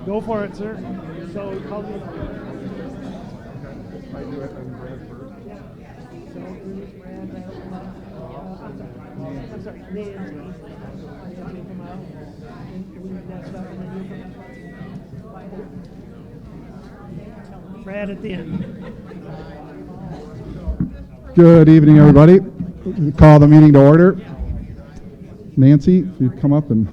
Go for it, sir. So, call me. I do it on Brad first. So, here's Brad. I'm sorry, Nancy. Nancy, come out. And we need that stuff, and then you come. Brad at the end. Good evening, everybody. Call the meeting to order. Nancy, if you'd come up and...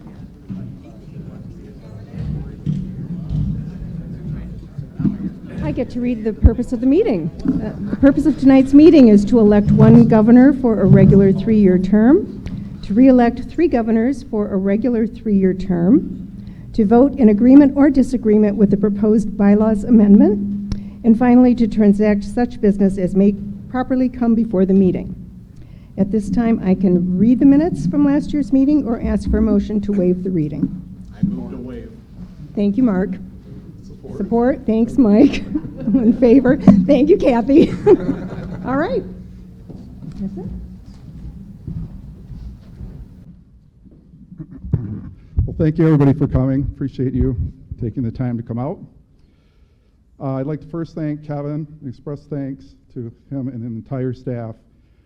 I get to read the purpose of the meeting. The purpose of tonight's meeting is to elect one governor for a regular 3-year term, to re-elect 3 governors for a regular 3-year term, to vote in agreement or disagreement with the proposed bylaws amendment, and finally to transact such business as may properly come before the meeting. At this time, I can read the minutes from last year's meeting or ask for a motion to waive the reading. I move to waive. Thank you, Mark. Support. Thanks, Mike. I'm in favor. Thank you, Kathy. All right. That's it. Well, thank you, everybody, for coming. Appreciate you taking the time to come out. I'd like to first thank Kevin and express thanks to him and the entire staff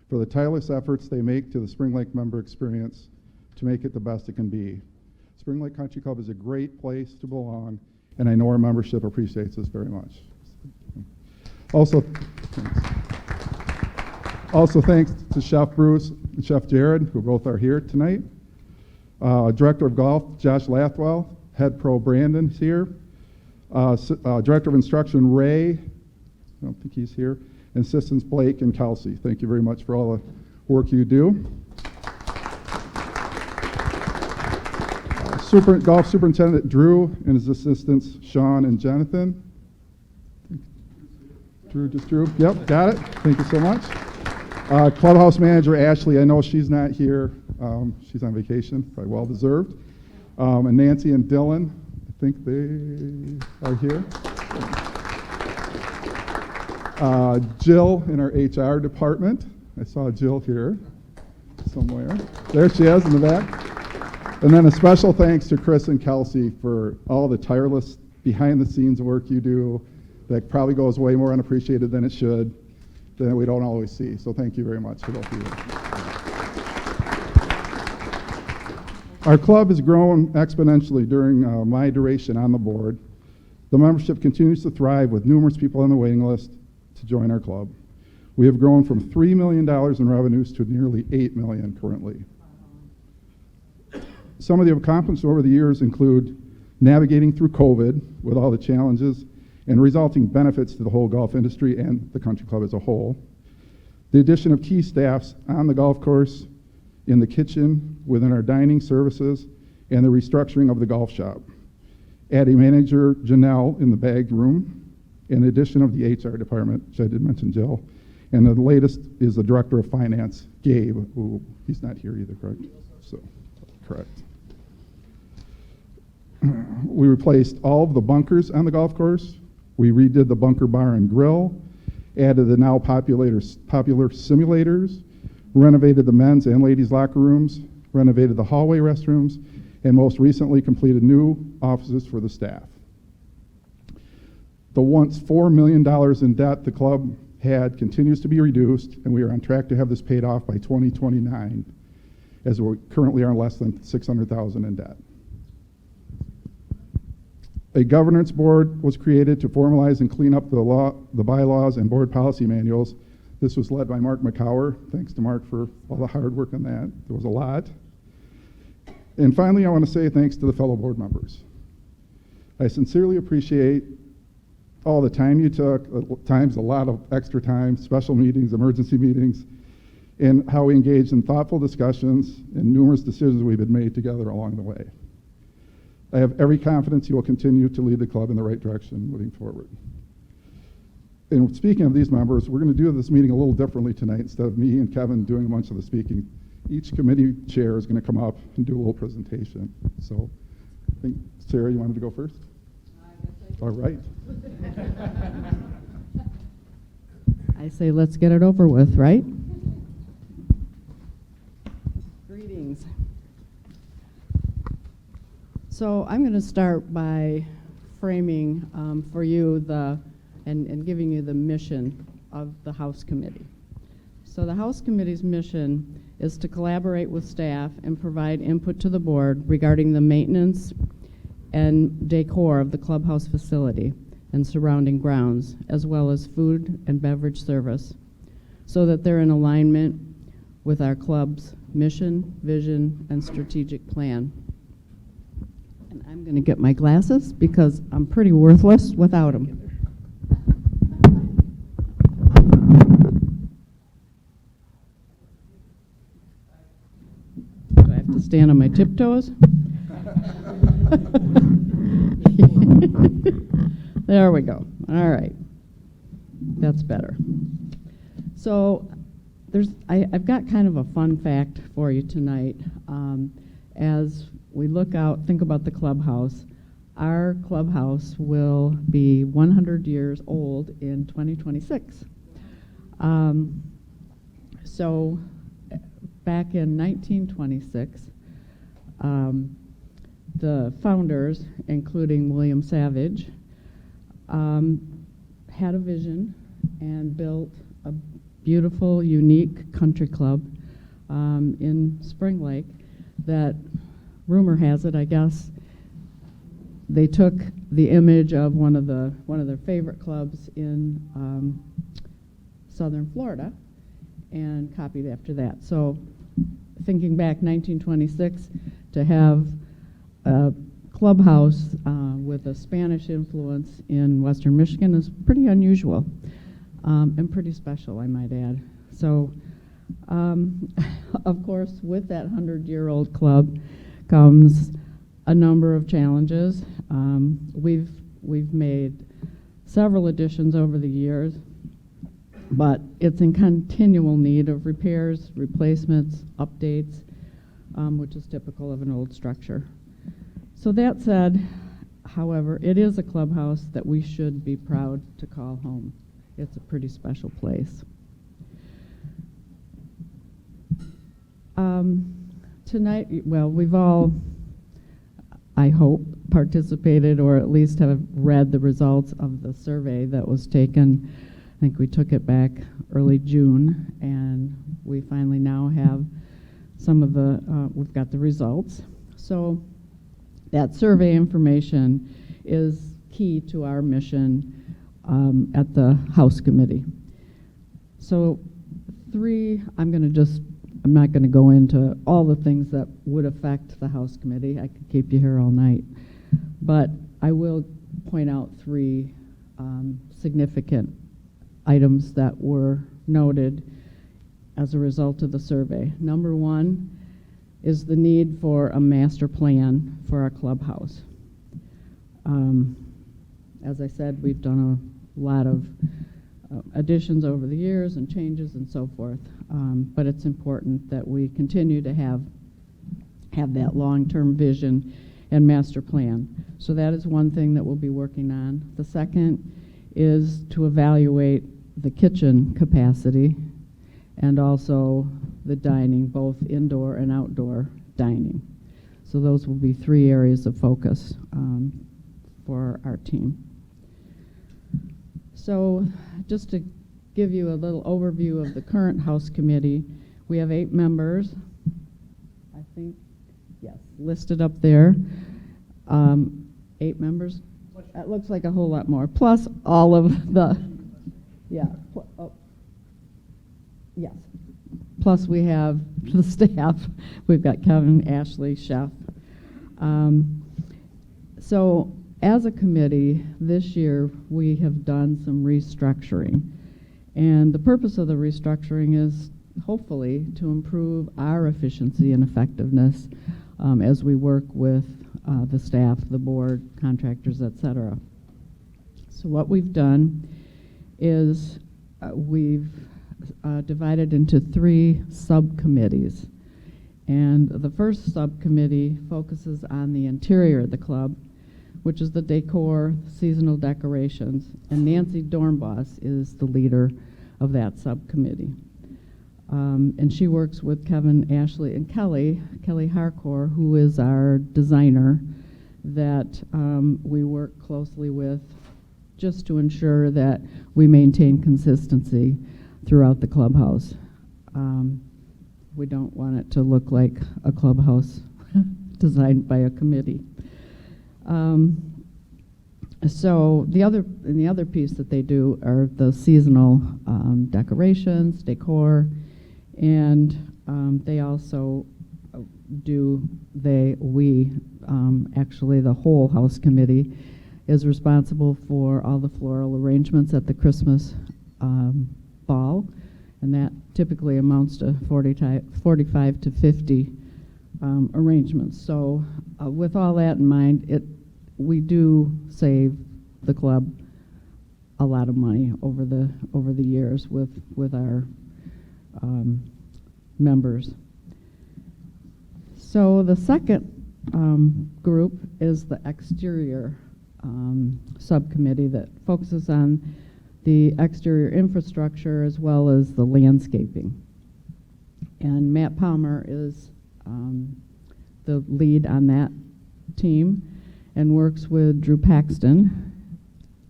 for the tireless efforts they make to the Spring Lake member experience to make it the best it can be. Spring Lake Country Club is a great place to belong, and I know our membership appreciates this very much. Also thanks to Chef Bruce and Chef Jared, who both are here tonight. Director of Golf, Josh Lathwell. Head Pro Brandon is here. Director of Instruction, Ray. I don't think he's here. And Assistants Blake and Kelsey. Thank you very much for all the work you do. Golf Superintendent Drew and his assistants Sean and Jonathan. Drew. Yep, got it. Thank you so much. Clubhouse Manager Ashley. I know she's not here. She's on vacation, probably well deserved. And Nancy and Dylan. I think they are here. Jill in our HR department. I saw Jill here somewhere. There she is in the back. And then a special thanks to Chris and Kelsey for all the tireless behind-the-scenes work you do that probably goes way more unappreciated than it should, that we don't always see. So thank you very much to both of you. Our club has grown exponentially during my duration on the board. The membership continues to thrive with numerous people on the waiting list to join our club. We have grown from $3 million in revenues to nearly $8 million currently. Some of the accomplishments over the years include navigating through COVID with all the challenges and resulting benefits to the whole golf industry and the country club as a whole. The addition of key staffs on the golf course, in the kitchen, within our dining services, and the restructuring of the golf shop. Adding manager Janelle in the bag room, and the addition of the HR department, which I did mention Jill. And the latest is the Director of Finance, Gabe, who he's not here either, correct? So, correct. We replaced all of the bunkers on the golf course. We redid the bunker bar and grill, added the now popular simulators, renovated the men's and ladies' locker rooms, renovated the hallway restrooms, and most recently completed new offices for the staff. The once $4 million in debt the club had continues to be reduced, and we are on track to have this paid off by 2029, as we currently are less than $600,000 in debt. A governance board was created to formalize and clean up the bylaws and board policy manuals. This was led by Mark McCower. Thanks to Mark for all the hard work on that. There was a lot. And finally, I want to say thanks to the fellow board members. I sincerely appreciate all the time you took, at times a lot of extra time, special meetings, emergency meetings, and how we engaged in thoughtful discussions and numerous decisions we've been made together along the way. I have every confidence you will continue to lead the club in the right direction moving forward. And speaking of these members, we're going to do this meeting a little differently tonight. Instead of me and Kevin doing a bunch of the speaking, each committee chair is going to come up and do a little presentation. So I think, Sarah, you wanted to go first? All right. I say let's get it over with, right? Greetings. So I'm going to start by framing for you and giving you the mission of the House Committee. So the House Committee's mission is to collaborate with staff and provide input to the board regarding the maintenance and decor of the clubhouse facility and surrounding grounds, as well as food and beverage service, so that they're in alignment with our club's mission, vision, and strategic plan. And I'm going to get my glasses because I'm pretty worthless without them. Do I have to stand on my tiptoes? There we go. All right. That's better. So I've got kind of a fun fact for you tonight. As we think about the clubhouse, our clubhouse will be 100 years old in 2026. So back in 1926, the founders, including William Savage, had a vision and built a beautiful, unique country club in Spring Lake that, rumor has it, I guess, they took the image of one of their favorite clubs in southern Florida and copied after that. So thinking back 1926, to have a clubhouse with a Spanish influence in western Michigan is pretty unusual and pretty special, I might add. So of course, with that 100-year-old club comes a number of challenges. We've made several additions over the years, but it's in continual need of repairs, replacements, updates, which is typical of an old structure. So that said, however, it is a clubhouse that we should be proud to call home. It's a pretty special place. Tonight, well, we've all, I hope, participated or at least have read the results of the survey that was taken. I think we took it back early June, and we finally now have we've got the results. So that survey information is key to our mission at the House Committee. So I'm not going to go into all the things that would affect the House Committee. I could keep you here all night. But I will point out three significant items that were noted as a result of the survey. Number one is the need for a master plan for our clubhouse. As I said, we've done a lot of additions over the years and changes and so forth, but it's important that we continue to have that long-term vision and master plan. So that is one thing that we'll be working on. The second is to evaluate the kitchen capacity and also the dining, both indoor and outdoor dining. So those will be three areas of focus for our team. So just to give you a little overview of the current House Committee, we have 8 members, I think, yes, listed up there. 8 members. That looks like a whole lot more, plus all of the, yes. Plus we have the staff. We've got Kevin, Ashley, Chef. So as a committee, this year we have done some restructuring. And the purpose of the restructuring is hopefully to improve our efficiency and effectiveness as we work with the staff, the board, contractors, et cetera. So what we've done is we've divided into 3 subcommittees. And the first subcommittee focuses on the interior of the club, which is the decor, seasonal decorations, and Nancy Dornbos is the leader of that subcommittee. And she works with Kevin, Ashley, and Kelly Harcourt, who is our designer that we work closely with just to ensure that we maintain consistency throughout the clubhouse. We don't want it to look like a clubhouse designed by a committee. So the other piece that they do are the seasonal decorations, decor, and they also actually the whole house committee is responsible for all the floral arrangements at the Christmas ball, and that typically amounts to 45 to 50 arrangements. So with all that in mind, we do save the club a lot of money over the years with our members. So the second group is the exterior subcommittee that focuses on the exterior infrastructure as well as the landscaping. And Matt Palmer is the lead on that team and works with Drew Paxton.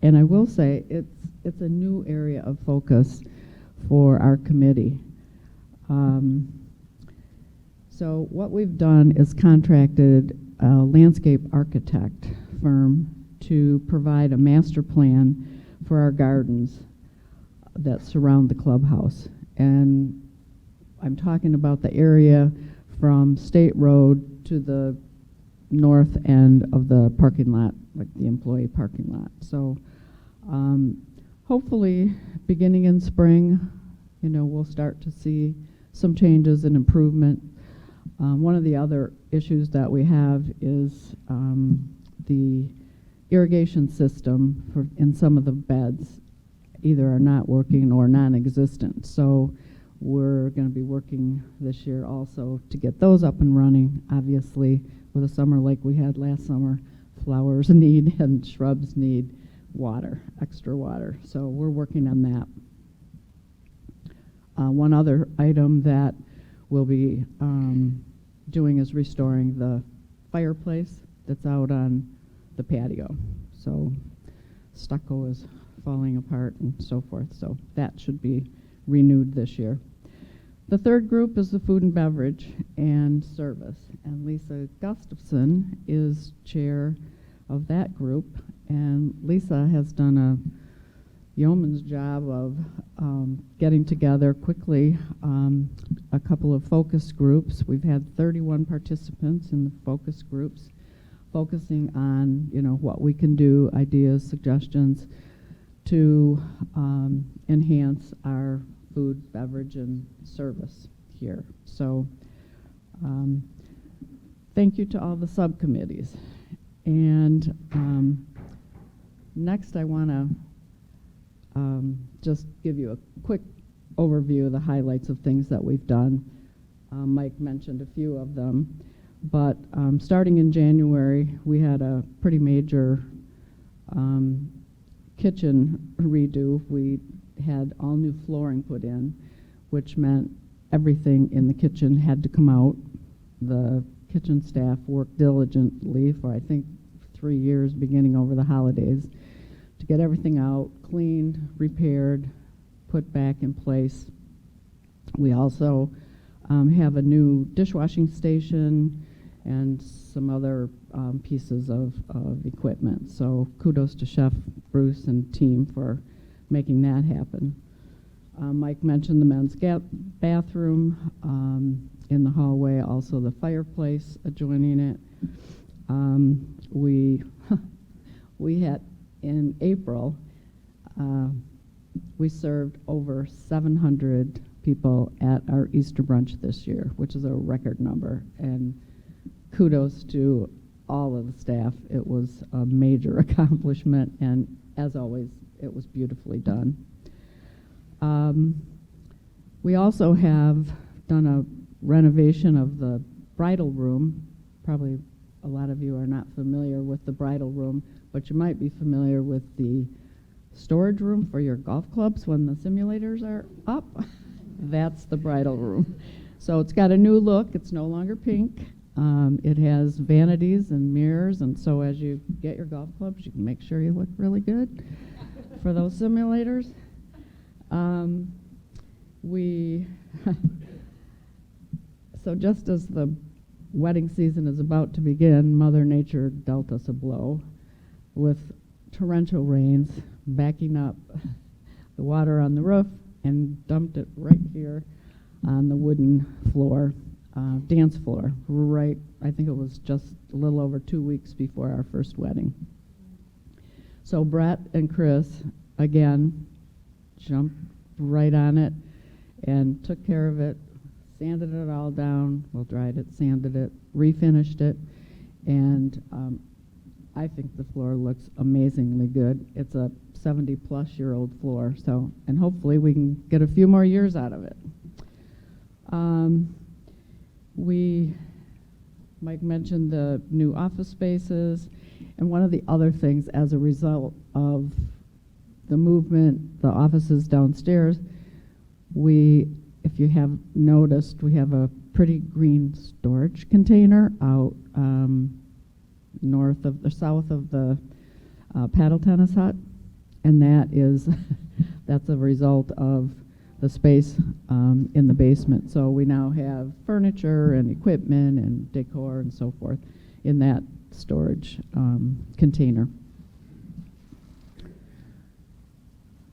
And I will say it's a new area of focus for our committee. So what we've done is contracted a landscape architect firm to provide a master plan for our gardens that surround the clubhouse. And I'm talking about the area from State Road to the north end of the parking lot, like the employee parking lot. So hopefully beginning in spring, we'll start to see some changes and improvement. One of the other issues that we have is the irrigation system in some of the beds either are not working or non-existent. So we're going to be working this year also to get those up and running. Obviously, with a summer like we had last summer, flowers need and shrubs need water, extra water. So we're working on that. One other item that we'll be doing is restoring the fireplace that's out on the patio. So stucco is falling apart and so forth. So that should be renewed this year. The third group is the food and beverage and service. And Lisa Gustafson is chair of that group. And Lisa has done a yeoman's job of getting together quickly a couple of focus groups. We've had 31 participants in the focus groups, focusing on what we can do, ideas, suggestions to enhance our food, beverage, and service here. So thank you to all the subcommittees. And next I want to just give you a quick overview of the highlights of things that we've done. Mike mentioned a few of them, but starting in January, we had a pretty major kitchen redo. We had all new flooring put in, which meant everything in the kitchen had to come out. The kitchen staff worked diligently for, I think, 3 years, beginning over the holidays, to get everything out, cleaned, repaired, put back in place. We also have a new dishwashing station and some other pieces of equipment. So kudos to Chef Bruce and team for making that happen. Mike mentioned the men's bathroom in the hallway, also the fireplace adjoining it. We had, in April, we served over 700 people at our Easter brunch this year, which is a record number. And kudos to all of the staff. It was a major accomplishment, and as always, it was beautifully done. We also have done a renovation of the bridal room. Probably a lot of you are not familiar with the bridal room, but you might be familiar with the storage room for your golf clubs when the simulators are up. That's the bridal room. So it's got a new look. It's no longer pink. It has vanities and mirrors, and so as you get your golf clubs, you can make sure you look really good for those simulators. We so just as the wedding season is about to begin, Mother Nature dealt us a blow with torrential rains backing up the water on the roof and dumped it right here on the wooden floor, dance floor, right, I think it was just a little over 2 weeks before our first wedding. So Brett and Chris, again, jumped right on it and took care of it, sanded it all down, well, dried it, sanded it, refinished it, and I think the floor looks amazingly good. It's a 70-plus-year-old floor, so, and hopefully we can get a few more years out of it. Mike mentioned the new office spaces, and one of the other things as a result of the movement, the offices downstairs, if you have noticed, we have a pretty green storage container out north of, or south of the paddle tennis hut, and that is, that's a result of the space in the basement. So we now have furniture and equipment and decor and so forth in that storage container.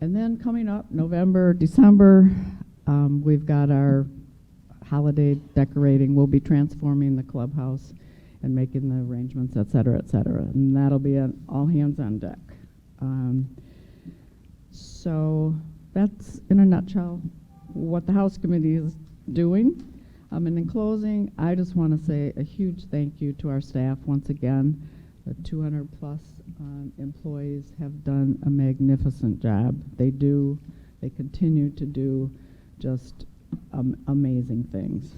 And then coming up, November, December, we've got our holiday decorating. We'll be transforming the clubhouse and making the arrangements, et cetera, and that'll be an all hands on deck. So that's, in a nutshell, what the House Committee is doing. And in closing, I just want to say a huge thank you to our staff once again. The 200-plus employees have done a magnificent job. They continue to do just amazing things.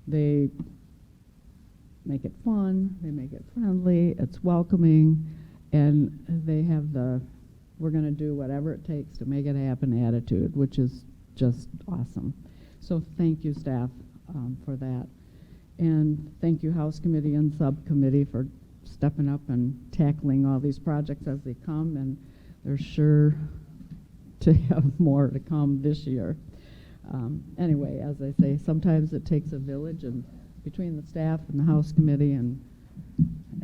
They make it fun, they make it friendly, it's welcoming, and they have the we're going to do whatever it takes to make it happen attitude, which is just awesome. So thank you, staff, for that. And thank you, House Committee and Subcommittee, for stepping up and tackling all these projects as they come, and they're sure to have more to come this year. Anyway, as I say, sometimes it takes a village, and between the staff and the House Committee and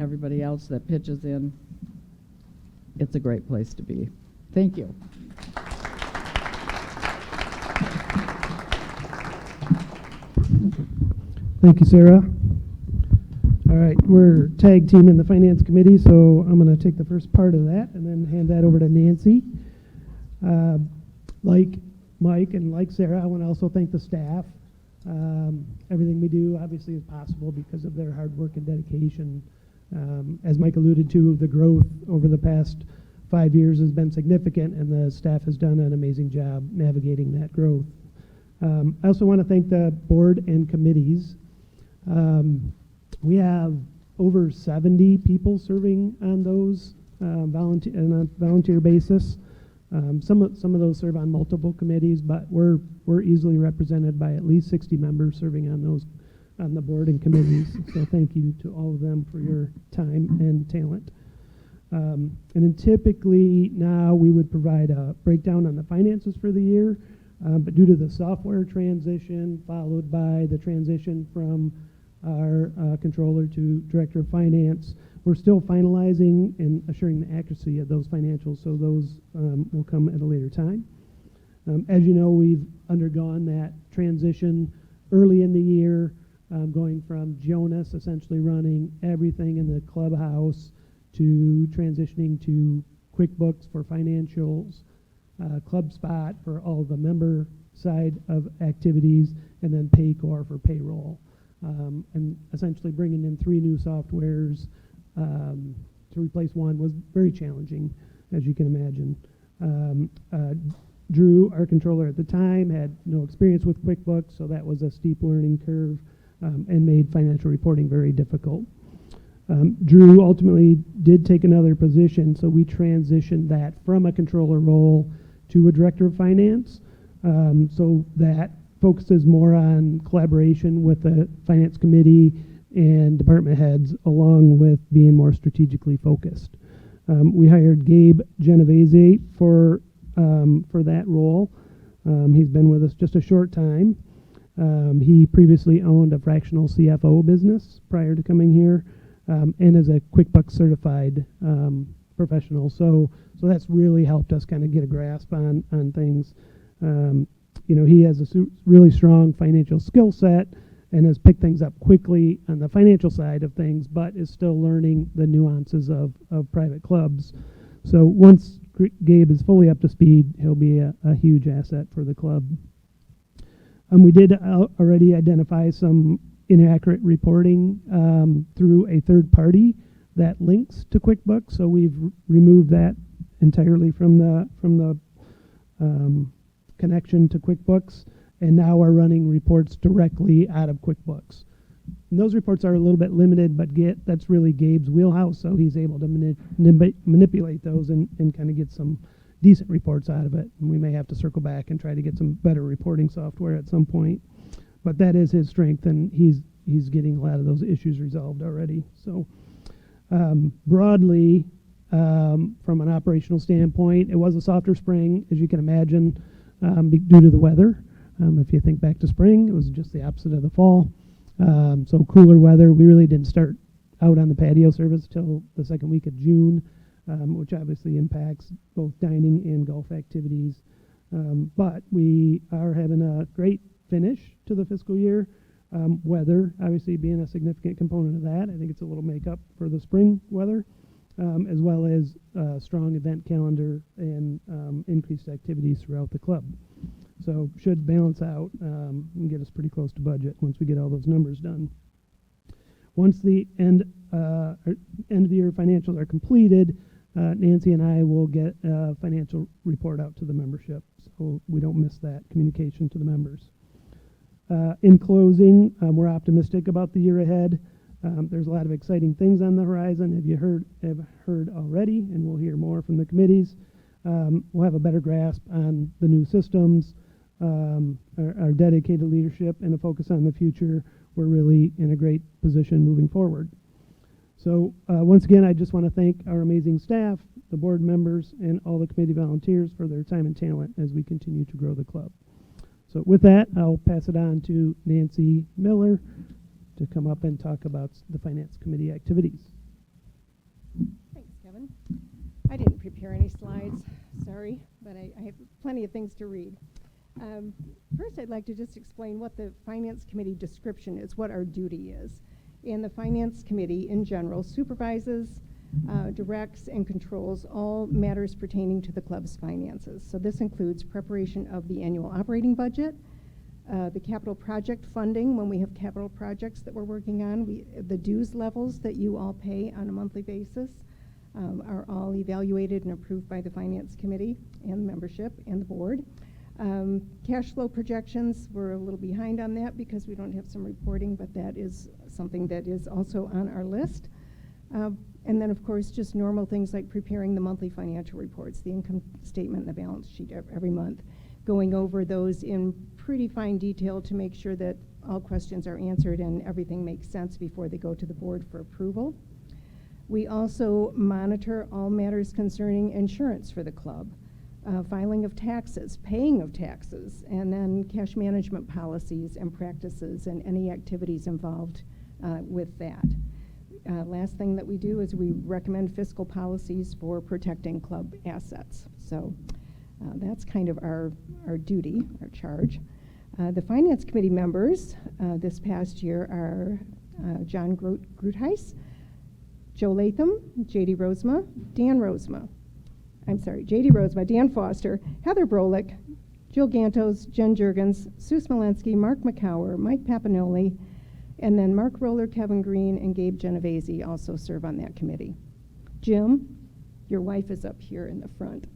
everybody else that pitches in, it's a great place to be. Thank you. Thank you, Sarah. All right, we're tag team in the Finance Committee, so I'm going to take the first part of that and then hand that over to Nancy. Like Mike and like Sarah, I want to also thank the staff. Everything we do obviously is possible because of their hard work and dedication. As Mike alluded to, the growth over the past 5 years has been significant, and the staff has done an amazing job navigating that growth. I also want to thank the board and committees. We have over 70 people serving on those on a volunteer basis. Some of those serve on multiple committees, but we're easily represented by at least 60 members serving on those on the board and committees. So thank you to all of them for your time and talent. And then typically now we would provide a breakdown on the finances for the year, but due to the software transition followed by the transition from our controller to director of finance, we're still finalizing and assuring the accuracy of those financials, so those will come at a later time. As you know, we've undergone that transition early in the year, going from Jonas essentially running everything in the clubhouse to transitioning to QuickBooks for financials, ClubSpot for all the member side of activities, and then Paycor for payroll. And essentially bringing in 3 new softwares to replace one was very challenging, as you can imagine. Drew, our controller at the time, had no experience with QuickBooks, so that was a steep learning curve and made financial reporting very difficult. Drew ultimately did take another position, so we transitioned that from a controller role to a director of finance, so that focuses more on collaboration with the finance committee and department heads, along with being more strategically focused. We hired Gabe Genovese for that role. He's been with us just a short time. He previously owned a fractional CFO business prior to coming here, and is a QuickBooks certified professional. So that's really helped us kind of get a grasp on things. He has a really strong financial skill set and has picked things up quickly on the financial side of things, but is still learning the nuances of private clubs. So once Gabe is fully up to speed, he'll be a huge asset for the club. We did already identify some inaccurate reporting through a third party that links to QuickBooks. So we've removed that entirely from the connection to QuickBooks, and now are running reports directly out of QuickBooks. And those reports are a little bit limited, but that's really Gabe's wheelhouse, so he's able to manipulate those and kind of get some decent reports out of it. And we may have to circle back and try to get some better reporting software at some point. But that is his strength, and he's getting a lot of those issues resolved already. So broadly, from an operational standpoint, it was a softer spring, as you can imagine, due to the weather. If you think back to spring, it was just the opposite of the fall. So cooler weather. We really didn't start out on the patio service till the second week of June, which obviously impacts both dining and golf activities. But we are having a great finish to the fiscal year. Weather obviously being a significant component of that. I think it's a little makeup for the spring weather, as well as strong event calendar and increased activities throughout the club. So should balance out and get us pretty close to budget once we get all those numbers done. Once the end of the year financials are completed, Nancy and I will get a financial report out to the membership, so we don't miss that communication to the members. In closing, we're optimistic about the year ahead. There's a lot of exciting things on the horizon. Have heard already, and we'll hear more from the committees. We'll have a better grasp on the new systems, our dedicated leadership, and a focus on the future. We're really in a great position moving forward. So once again, I just want to thank our amazing staff, the board members, and all the committee volunteers for their time and talent as we continue to grow the club. So with that, I'll pass it on to Nancy Miller to come up and talk about the Finance Committee activities. Thanks, Kevin. I didn't prepare any slides, sorry, but I have plenty of things to read. First, I'd like to just explain what the Finance Committee description is, what our duty is. And the Finance Committee, in general, supervises, directs, and controls all matters pertaining to the club's finances. So this includes preparation of the annual operating budget, the capital project funding when we have capital projects that we're working on, the dues levels that you all pay on a monthly basis are all evaluated and approved by the Finance Committee and the membership and the board. Cash flow projections, we're a little behind on that because we don't have some reporting, but that is something that is also on our list. And then, of course, just normal things like preparing the monthly financial reports, the income statement and the balance sheet every month, going over those in pretty fine detail to make sure that all questions are answered and everything makes sense before they go to the board for approval. We also monitor all matters concerning insurance for the club, filing of taxes, paying of taxes, and then cash management policies and practices and any activities involved with that. Last thing that we do is we recommend fiscal policies for protecting club assets. So that's kind of our duty, our charge. The Finance Committee members this past year are John Grutheis, Joe Latham, J.D. Rosema, Dan Foster, Heather Brolick, Jill Gantos, Jen Juergens, Sue Smolensky, Mark McCower, Mike Papanoli, and then Mark Roller, Kevin Green, and Gabe Genovese also serve on that committee. Jim, your wife is up here in the front.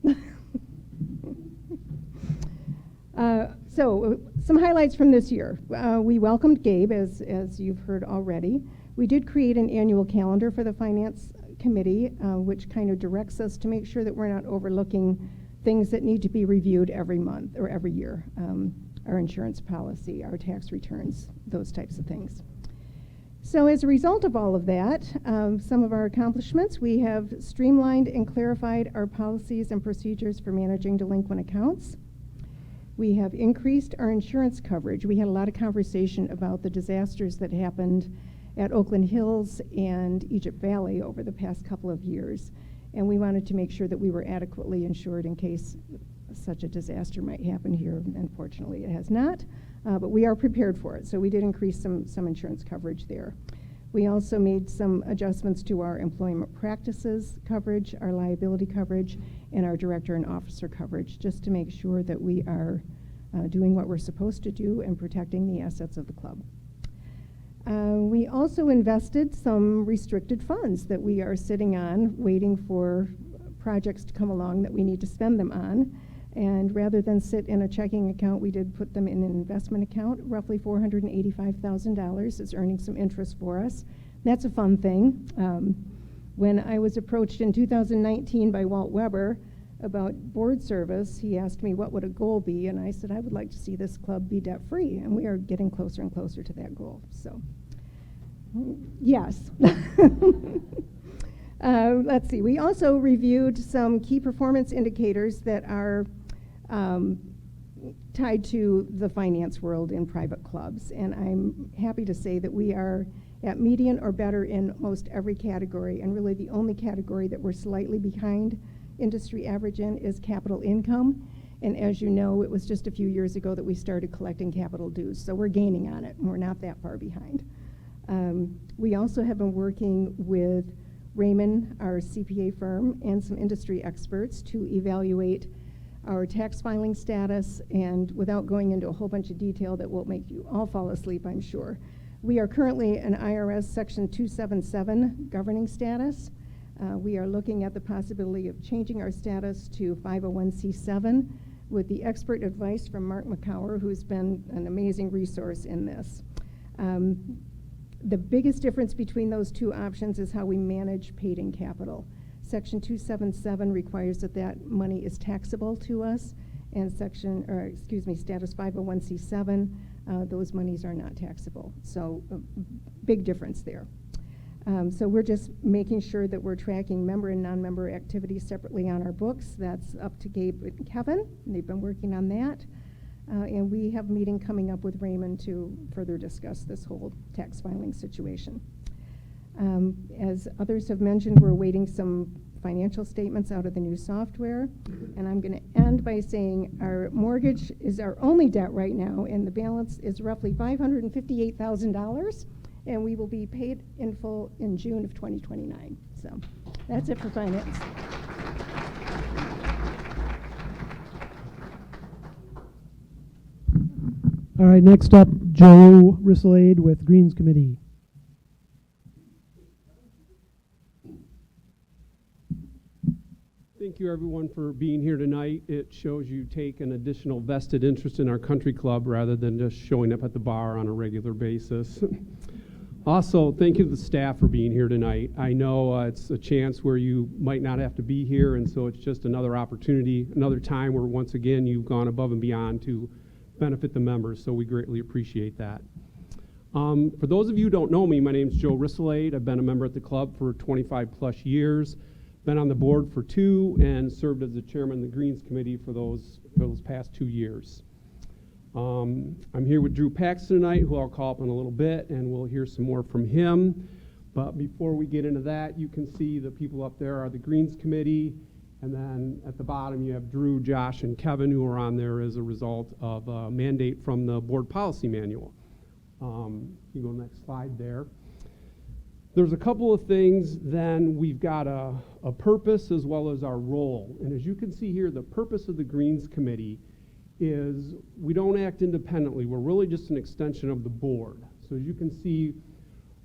So some highlights from this year. We welcomed Gabe, as you've heard already. We did create an annual calendar for the Finance Committee, which kind of directs us to make sure that we're not overlooking things that need to be reviewed every month or every year. our insurance policy, our tax returns, those types of things. So as a result of all of that, some of our accomplishments, we have streamlined and clarified our policies and procedures for managing delinquent accounts. We have increased our insurance coverage. We had a lot of conversation about the disasters that happened at Oakland Hills and Egypt Valley over the past couple of years. And we wanted to make sure that we were adequately insured in case such a disaster might happen here. Unfortunately, it has not, but we are prepared for it. So we did increase some insurance coverage there. We also made some adjustments to our employment practices coverage, our liability coverage, and our director and officer coverage, just to make sure that we are doing what we're supposed to do and protecting the assets of the club. We also invested some restricted funds that we are sitting on, waiting for projects to come along that we need to spend them on. And rather than sit in a checking account, we did put them in an investment account. Roughly $485,000 is earning some interest for us. That's a fun thing. When I was approached in 2019 by Walt Weber about board service, he asked me what would a goal be, and I said I would like to see this club be debt-free, and we are getting closer and closer to that goal. So, yes. Let's see. We also reviewed some key performance indicators that are tied to the finance world in private clubs, and I'm happy to say that we are at median or better in most every category, and really the only category that we're slightly behind industry average in is capital income. And as you know, it was just a few years ago that we started collecting capital dues, so we're gaining on it, and we're not that far behind. We also have been working with Raymond, our CPA firm, and some industry experts to evaluate our tax filing status, and without going into a whole bunch of detail that will make you all fall asleep, I'm sure. We are currently an IRS Section 277 governing status. We are looking at the possibility of changing our status to 501c7 with the expert advice from Mark McCower, who's been an amazing resource in this. The biggest difference between those two options is how we manage paid-in capital. Section 277 requires that money is taxable to us, and status 501c7, those monies are not taxable. So big difference there. So we're just making sure that we're tracking member and non-member activities separately on our books. That's up to Gabe and Kevin, and they've been working on that. And we have a meeting coming up with Raymond to further discuss this whole tax filing situation. As others have mentioned, we're awaiting some financial statements out of the new software. And I'm going to end by saying our mortgage is our only debt right now, and the balance is roughly $558,000. And we will be paid in full in June of 2029. So that's it for finance. All right, next up, Joe Risselade with Greens Committee. Thank you, everyone, for being here tonight. It shows you take an additional vested interest in our country club rather than just showing up at the bar on a regular basis. Also, thank you to the staff for being here tonight. I know it's a chance where you might not have to be here, and so it's just another opportunity, another time where once again you've gone above and beyond to benefit the members, so we greatly appreciate that. For those of you who don't know me, my name's Joe Risselade. I've been a member at the club for 25 plus years, been on the board for 2, and served as the chairman of the Greens Committee for those past 2 years. I'm here with Drew Paxton tonight, who I'll call up in a little bit, and we'll hear some more from him. But before we get into that, you can see the people up there are the Greens Committee, and then at the bottom you have Drew, Josh, and Kevin, who are on there as a result of a mandate from the board policy manual. You go next slide there. There's a couple of things. Then we've got a purpose as well as our role. And as you can see here, the purpose of the Greens Committee is we don't act independently. We're really just an extension of the board. So as you can see,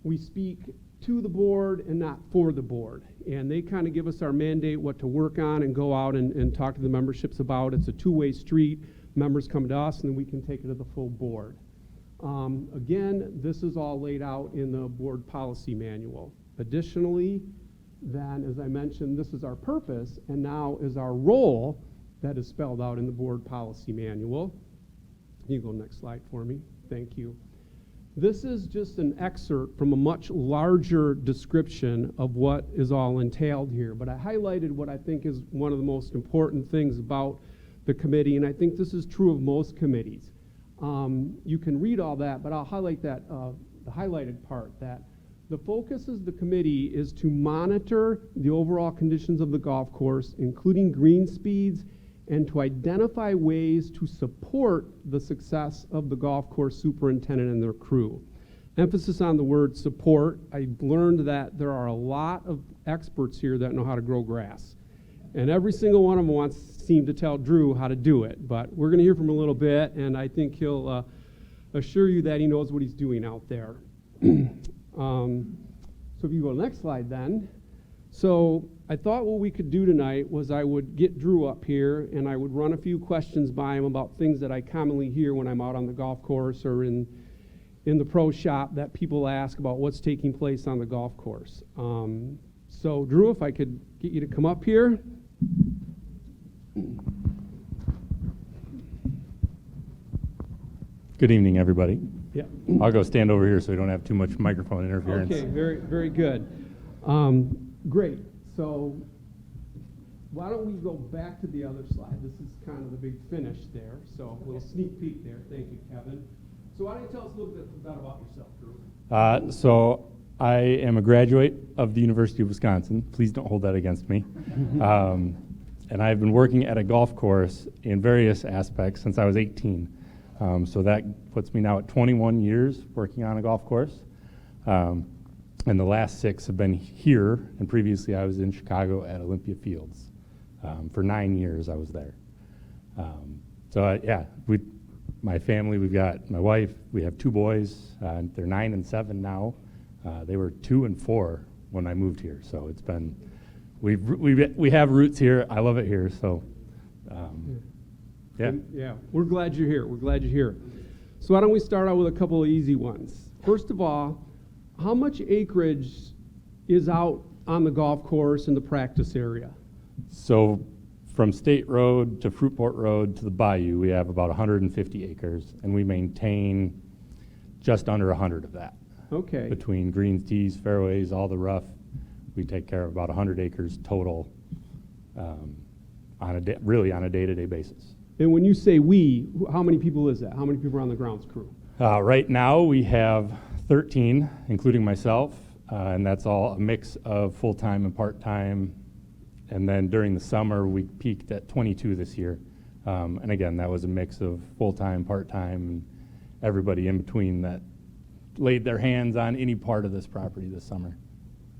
we speak to the board and not for the board. And they kind of give us our mandate, what to work on, and go out and talk to the memberships about. It's a two-way street. Members come to us, and then we can take it to the full board. Again, this is all laid out in the board policy manual. Additionally, then, as I mentioned, this is our purpose, and now is our role that is spelled out in the board policy manual. Can you go next slide for me? Thank you. This is just an excerpt from a much larger description of what is all entailed here, but I highlighted what I think is one of the most important things about the committee, and I think this is true of most committees. You can read all that, but I'll highlight that, the highlighted part, that the focus of the committee is to monitor the overall conditions of the golf course, including green speeds, and to identify ways to support the success of the golf course superintendent and their crew. Emphasis on the word support. I've learned that there are a lot of experts here that know how to grow grass. And every single one of them seem to tell Drew how to do it. But we're going to hear from him a little bit, and I think he'll assure you that he knows what he's doing out there. So if you go to the next slide then. So I thought what we could do tonight was I would get Drew up here and I would run a few questions by him about things that I commonly hear when I'm out on the golf course or in the pro shop that people ask about what's taking place on the golf course. So Drew, if I could get you to come up here. Good evening, everybody. Yeah. I'll go stand over here so we don't have too much microphone interference. Okay, very, very good. Great. So why don't we go back to the other slide? This is kind of the big finish there. So a little sneak peek there. Thank you, Kevin. So why don't you tell us a little bit about yourself, Drew? So I am a graduate of the University of Wisconsin. Please don't hold that against me. And I've been working at a golf course in various aspects since I was 18. So that puts me now at 21 years working on a golf course. And the last 6 have been here, and previously I was in Chicago at Olympia Fields. For 9 years I was there. My family, we've got my wife, we have 2 boys, they're 9 and 7 now. They were 2 and 4 when I moved here, so it's been, we have roots here, I love it here, so, yeah. Yeah, we're glad you're here. We're glad you're here. So why don't we start out with a couple of easy ones. First of all, how much acreage is out on the golf course in the practice area? So from State Road to Fruitport Road to the Bayou, we have about 150 acres, and we maintain just under 100 of that. Okay. Between greens, tees, fairways, all the rough, we take care of about 100 acres total really on a day-to-day basis. And when you say we, how many people is that? How many people are on the grounds crew? Right now, we have 13, including myself, and that's all a mix of full-time and part-time. And then during the summer, we peaked at 22 this year. And again, that was a mix of full-time, part-time, and everybody in between that laid their hands on any part of this property this summer.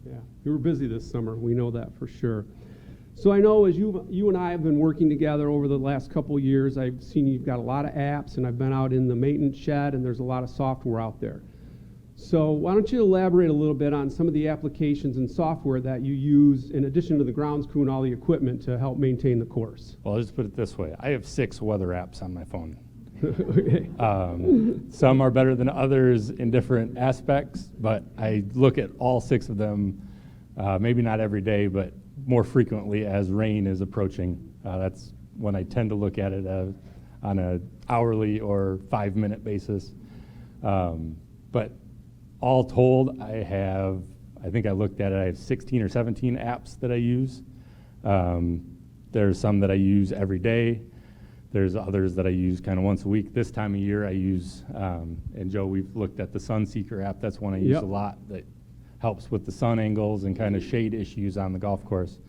Yeah, you were busy this summer. We know that for sure. So I know as you and I have been working together over the last couple of years, I've seen you've got a lot of apps, and I've been out in the maintenance shed, and there's a lot of software out there. So why don't you elaborate a little bit on some of the applications and software that you use in addition to the grounds crew and all the equipment to help maintain the course? Well, I'll just put it this way. I have 6 weather apps on my phone. Okay. Some are better than others in different aspects, but I look at all 6 of them, maybe not every day, but more frequently as rain is approaching. That's when I tend to look at it on an hourly or 5-minute basis. But all told, I think I looked at it, I have 16 or 17 apps that I use. There's some that I use every day. There's others that I use kind of once a week. This time of year I use, and Joe, we've looked at the Sunseeker app. That's one I use a lot that helps with the sun angles and kind of shade issues on the golf course.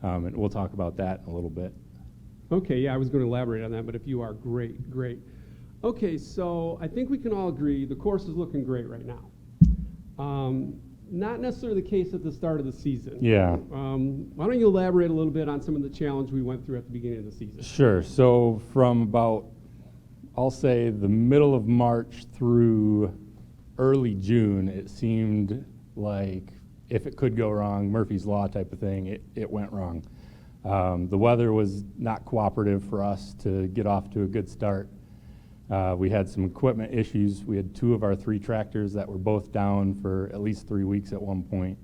And we'll talk about that in a little bit. Okay, yeah, I was going to elaborate on that, but if you are, great, great. Okay, so I think we can all agree the course is looking great right now. Not necessarily the case at the start of the season. Yeah. Why don't you elaborate a little bit on some of the challenge we went through at the beginning of the season? Sure. So from about, I'll say, the middle of March through early June, it seemed like if it could go wrong, Murphy's Law type of thing, it went wrong. The weather was not cooperative for us to get off to a good start. We had some equipment issues. We had 2 of our 3 tractors that were both down for at least 3 weeks at one point.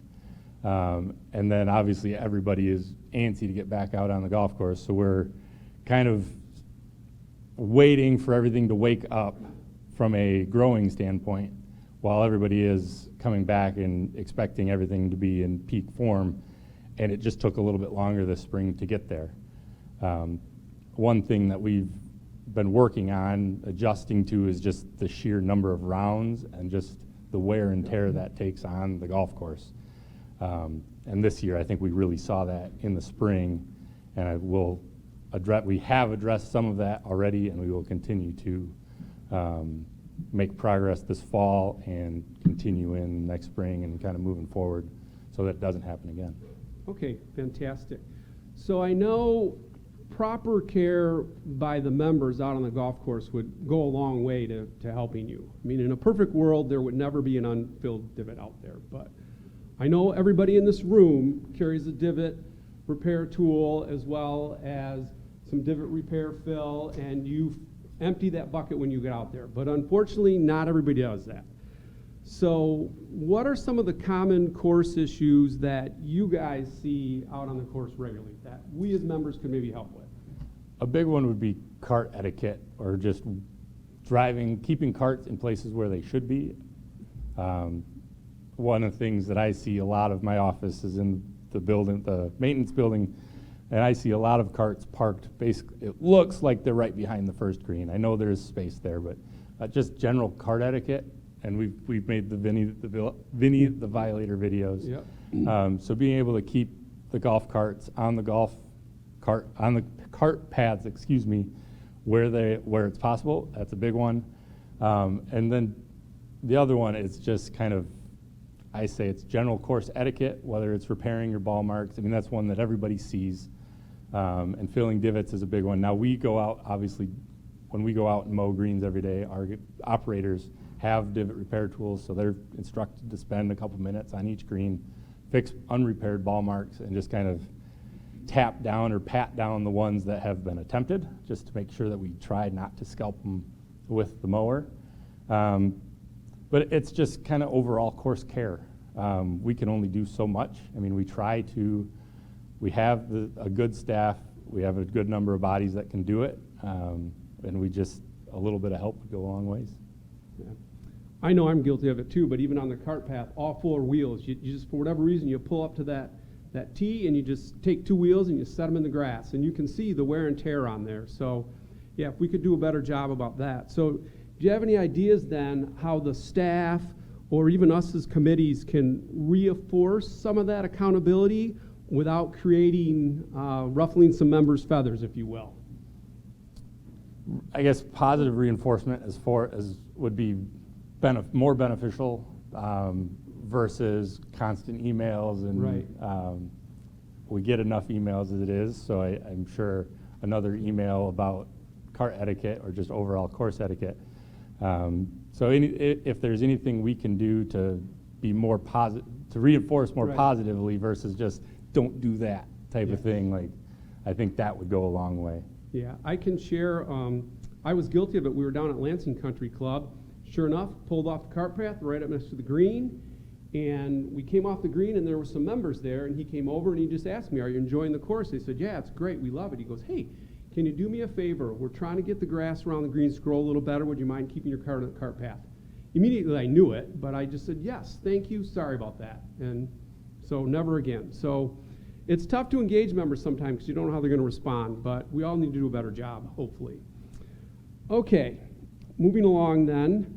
And then obviously everybody is antsy to get back out on the golf course, so we're kind of waiting for everything to wake up from a growing standpoint while everybody is coming back and expecting everything to be in peak form, and it just took a little bit longer this spring to get there. One thing that we've been working on adjusting to is just the sheer number of rounds and just the wear and tear that takes on the golf course. And this year, I think we really saw that in the spring, and we have addressed some of that already, and we will continue to make progress this fall and continue in next spring and kind of moving forward so that it doesn't happen again. Okay, fantastic. So I know proper care by the members out on the golf course would go a long way to helping you. I mean, in a perfect world, there would never be an unfilled divot out there, but I know everybody in this room carries a divot repair tool as well as some divot repair fill, and you empty that bucket when you get out there. But unfortunately, not everybody does that. So what are some of the common course issues that you guys see out on the course regularly that we as members could maybe help with? A big one would be cart etiquette, or just keeping carts in places where they should be. One of the things that I see a lot of, my office is in the maintenance building, and I see a lot of carts parked. Basically, it looks like they're right behind the first green. I know there's space there, but just general cart etiquette. And we've made the Vinny the Violator videos. Yep. So being able to keep the golf carts on the cart paths, where it's possible. That's a big one. And then the other one is just kind of, I say it's general course etiquette, whether it's repairing your ball marks. I mean, that's one that everybody sees. And filling divots is a big one. Now we go out, obviously, when we go out and mow greens every day, our operators have divot repair tools, so they're instructed to spend a couple minutes on each green, fix unrepaired ball marks, and just kind of tap down or pat down the ones that have been attempted, just to make sure that we try not to scalp them with the mower. But it's just kind of overall course care. We can only do so much. I mean, we have a good staff, we have a good number of bodies that can do it, and a little bit of help would go a long ways. Yeah. I know I'm guilty of it too, but even on the cart path, all four wheels, you just, for whatever reason, you pull up to that tee and you just take two wheels and you set them in the grass, and you can see the wear and tear on there. So yeah, if we could do a better job about that. So do you have any ideas then how the staff or even us as committees can reinforce some of that accountability without ruffling some members' feathers, if you will? I guess positive reinforcement would be more beneficial versus constant emails, and right. We get enough emails as it is, so I'm sure another email about cart etiquette or just overall course etiquette. So if there's anything we can do to be more positive, to reinforce more right. positively versus just don't do that type of Yeah. thing, I think that would go a long way. Yeah, I can share. I was guilty of it. We were down at Lansing Country Club. Sure enough, pulled off the cart path right up next to the green, and we came off the green, and there were some members there, and he came over and he just asked me, "Are you enjoying the course?" I said, "Yeah, it's great. We love it." He goes, "Hey, can you do me a favor? We're trying to get the grass around the green scroll a little better. Would you mind keeping your cart on the cart path?" Immediately, I knew it, but I just said, "Yes, thank you. Sorry about that." And so never again. So it's tough to engage members sometimes because you don't know how they're going to respond, but we all need to do a better job, hopefully. Okay, moving along then.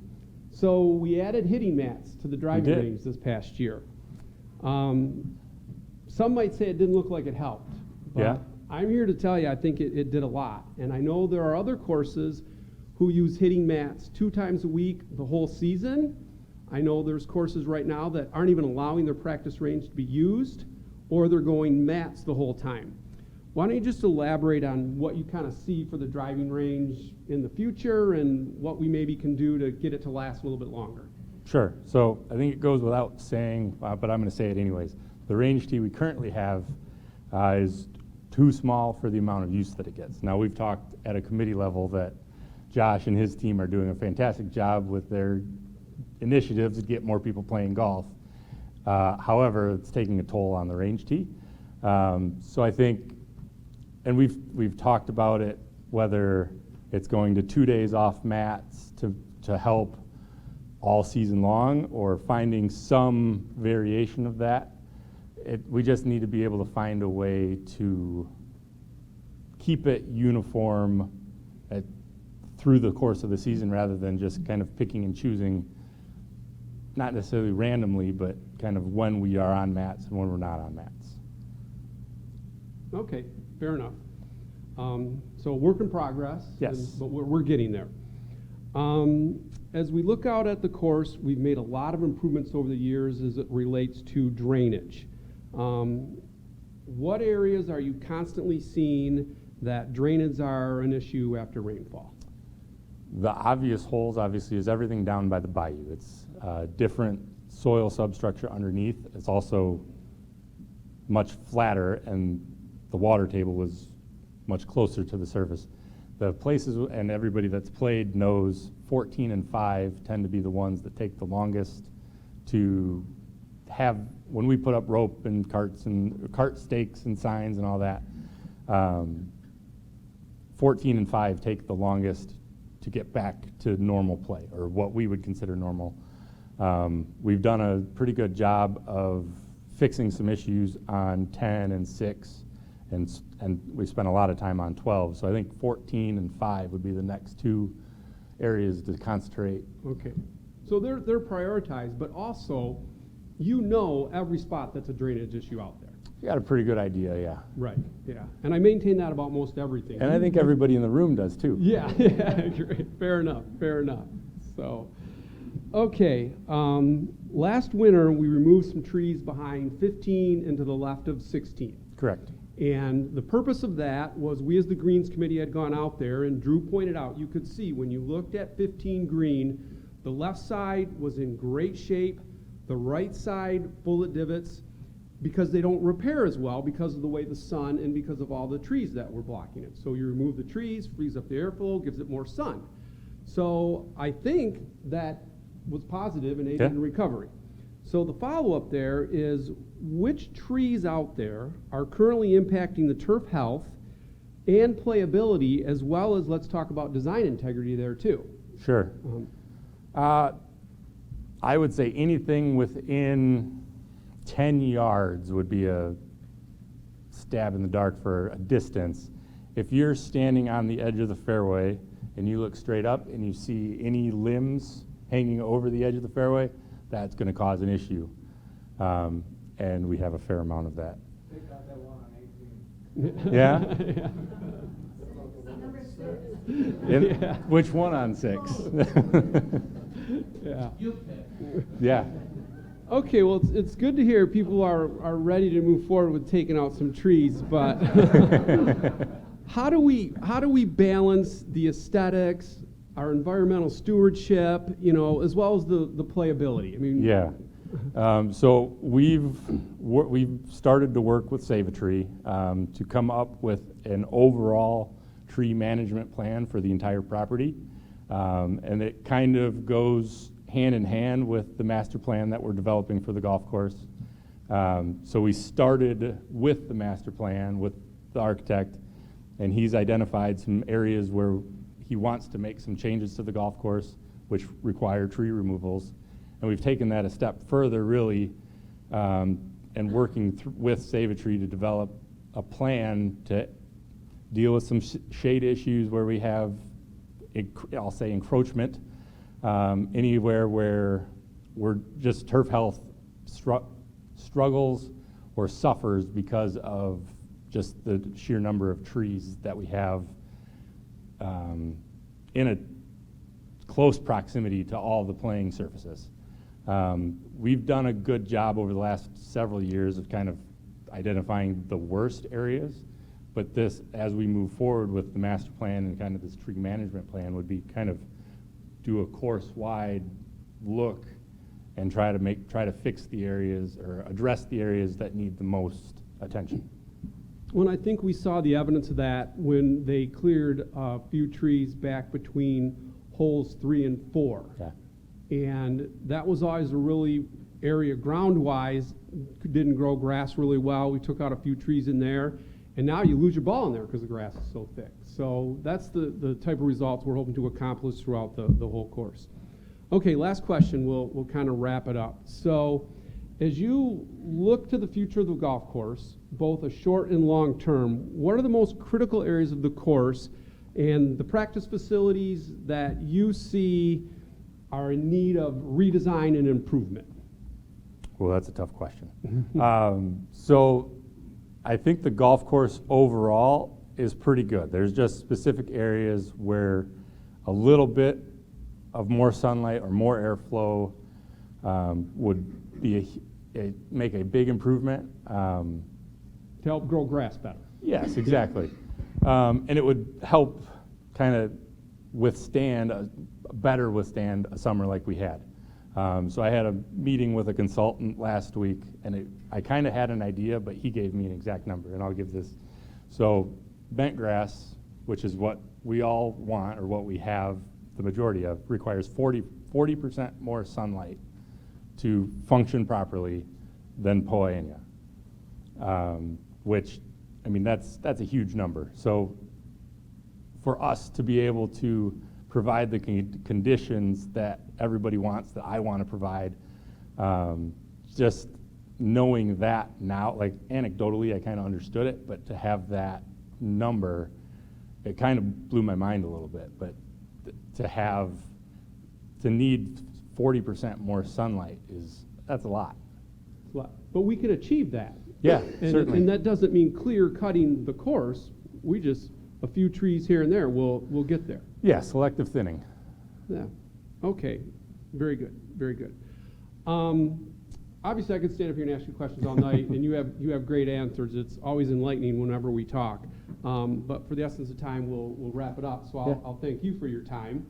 So we added hitting mats to the driving did. range this past year. Some might say it didn't look like it helped. But Yeah. I'm here to tell you I think it did a lot. And I know there are other courses who use hitting mats 2 times a week the whole season. I know there's courses right now that aren't even allowing their practice range to be used, or they're going mats the whole time. Why don't you just elaborate on what you kind of see for the driving range in the future and what we maybe can do to get it to last a little bit longer? Sure. So I think it goes without saying, but I'm going to say it anyways. The range tee we currently have is too small for the amount of use that it gets. Now, we've talked at a committee level that Josh and his team are doing a fantastic job with their initiatives to get more people playing golf. However, it's taking a toll on the range tee. So I think, and we've talked about it, whether it's going to 2 days off mats to help all season long, or finding some variation of that. We just need to be able to find a way to keep it uniform through the course of the season, rather than just kind of picking and choosing, not necessarily randomly, but kind of when we are on mats and when we're not on mats. Okay, fair enough. So work in progress. Yes. But we're getting there. As we look out at the course, we've made a lot of improvements over the years as it relates to drainage. What areas are you constantly seeing that drainage are an issue after rainfall? The obvious holes, obviously, is everything down by the bayou. It's different soil substructure underneath. It's also much flatter, and the water table was much closer to the surface. The places, and everybody that's played knows, 14 and 5 tend to be the ones that take the longest to have. When we put up rope and cart stakes and signs and all that, 14 and 5 take the longest to get back to normal play, or what we would consider normal. We've done a pretty good job of fixing some issues on 10 and 6, and we spent a lot of time on 12. So I think 14 and 5 would be the next two areas to concentrate. Okay, so they're prioritized, but also, you know every spot that's a drainage issue out there. You got a pretty good idea, yeah. Right, yeah. And I maintain that about most everything. And I think everybody in the room does too. Yeah, yeah, great. Fair enough, fair enough. So, okay, last winter, we removed some trees behind 15 and to the left of 16. Correct. And the purpose of that was, we as the Greens Committee had gone out there, and Drew pointed out, you could see when you looked at 15 green, the left side was in great shape, the right side full of divots, because they don't repair as well because of the way the sun and because of all the trees that were blocking it. So you remove the trees, frees up the airflow, gives it more sun. So I think that was positive and aided in recovery. So the follow-up there is, which trees out there are currently impacting the turf health and playability, as well as, let's talk about design integrity there too. Sure. I would say anything within 10 yards would be a stab in the dark for a distance. If you're standing on the edge of the fairway and you look straight up and you see any limbs hanging over the edge of the fairway, that's going to cause an issue. And we have a fair amount of that. They got that one on 18. Yeah? Yeah. Which one on 6? Yeah. You pick. Yeah. Okay, well, it's good to hear people are ready to move forward with taking out some trees, but how do we balance the aesthetics, our environmental stewardship, as well as the playability? I mean, Yeah. So we've started to work with Save a Tree to come up with an overall tree management plan for the entire property, and it kind of goes hand in hand with the master plan that we're developing for the golf course. So we started with the master plan with the architect, and he's identified some areas where he wants to make some changes to the golf course, which require tree removals. And we've taken that a step further, really, and working with Save a Tree to develop a plan to deal with some shade issues where we have, I'll say, encroachment, anywhere where we're just turf health struggles or suffers because of just the sheer number of trees that we have in a close proximity to all the playing surfaces. We've done a good job over the last several years of kind of identifying the worst areas, but this, as we move forward with the master plan and kind of this tree management plan, would be kind of do a course-wide look and try to fix the areas or address the areas that need the most attention. Well, I think we saw the evidence of that when they cleared a few trees back between holes 3 and 4. Yeah. And that was always a really area ground-wise, didn't grow grass really well. We took out a few trees in there. And now you lose your ball in there because the grass is so thick. So that's the type of results we're hoping to accomplish throughout the whole course. Okay, last question. We'll kind of wrap it up. So as you look to the future of the golf course, both a short and long term, what are the most critical areas of the course and the practice facilities that you see are in need of redesign and improvement? Well, that's a tough question. So I think the golf course overall is pretty good. There's just specific areas where a little bit of more sunlight or more airflow would be make a big improvement. To help grow grass better. Yes, exactly. And it would help kind of better withstand a summer like we had. So I had a meeting with a consultant last week, and I kind of had an idea, but he gave me an exact number, and I'll give this. So bent grass, which is what we all want or what we have the majority of, requires 40% more sunlight to function properly than Poa annua, which, I mean, that's a huge number. So for us to be able to provide the conditions that everybody wants, that I want to provide, just knowing that now, like anecdotally, I kind of understood it, but to have that number, it kind of blew my mind a little bit. But to need 40% more sunlight that's a lot. But we can achieve that. Yeah, And, certainly. and that doesn't mean clear cutting the course. We just, a few trees here and there, we'll get there. Yeah, selective thinning. Yeah. Okay. Very good. Very good. Obviously, I could stand up here and ask you questions all night, and you have great answers. It's always enlightening whenever we talk. But for the essence of time, we'll wrap it up. So I'll thank you for your time,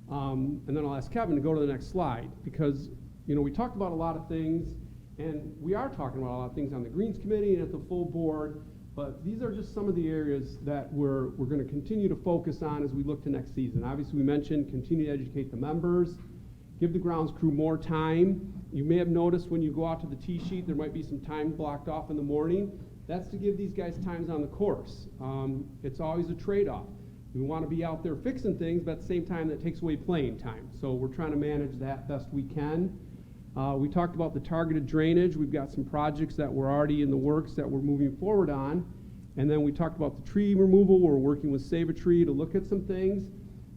and then I'll ask Kevin to go to the next slide, because we talked about a lot of things, and we are talking about a lot of things on the Greens Committee and at the full board. But these are just some of the areas that we're going to continue to focus on as we look to next season. Obviously, we mentioned continue to educate the members, give the grounds crew more time. You may have noticed when you go out to the tee sheet, there might be some time blocked off in the morning. That's to give these guys times on the course. It's always a trade-off. We want to be out there fixing things, but at the same time, that takes away playing time. So we're trying to manage that best we can. We talked about the targeted drainage. We've got some projects that were already in the works that we're moving forward on. And then we talked about the tree removal. We're working with Save a Tree to look at some things.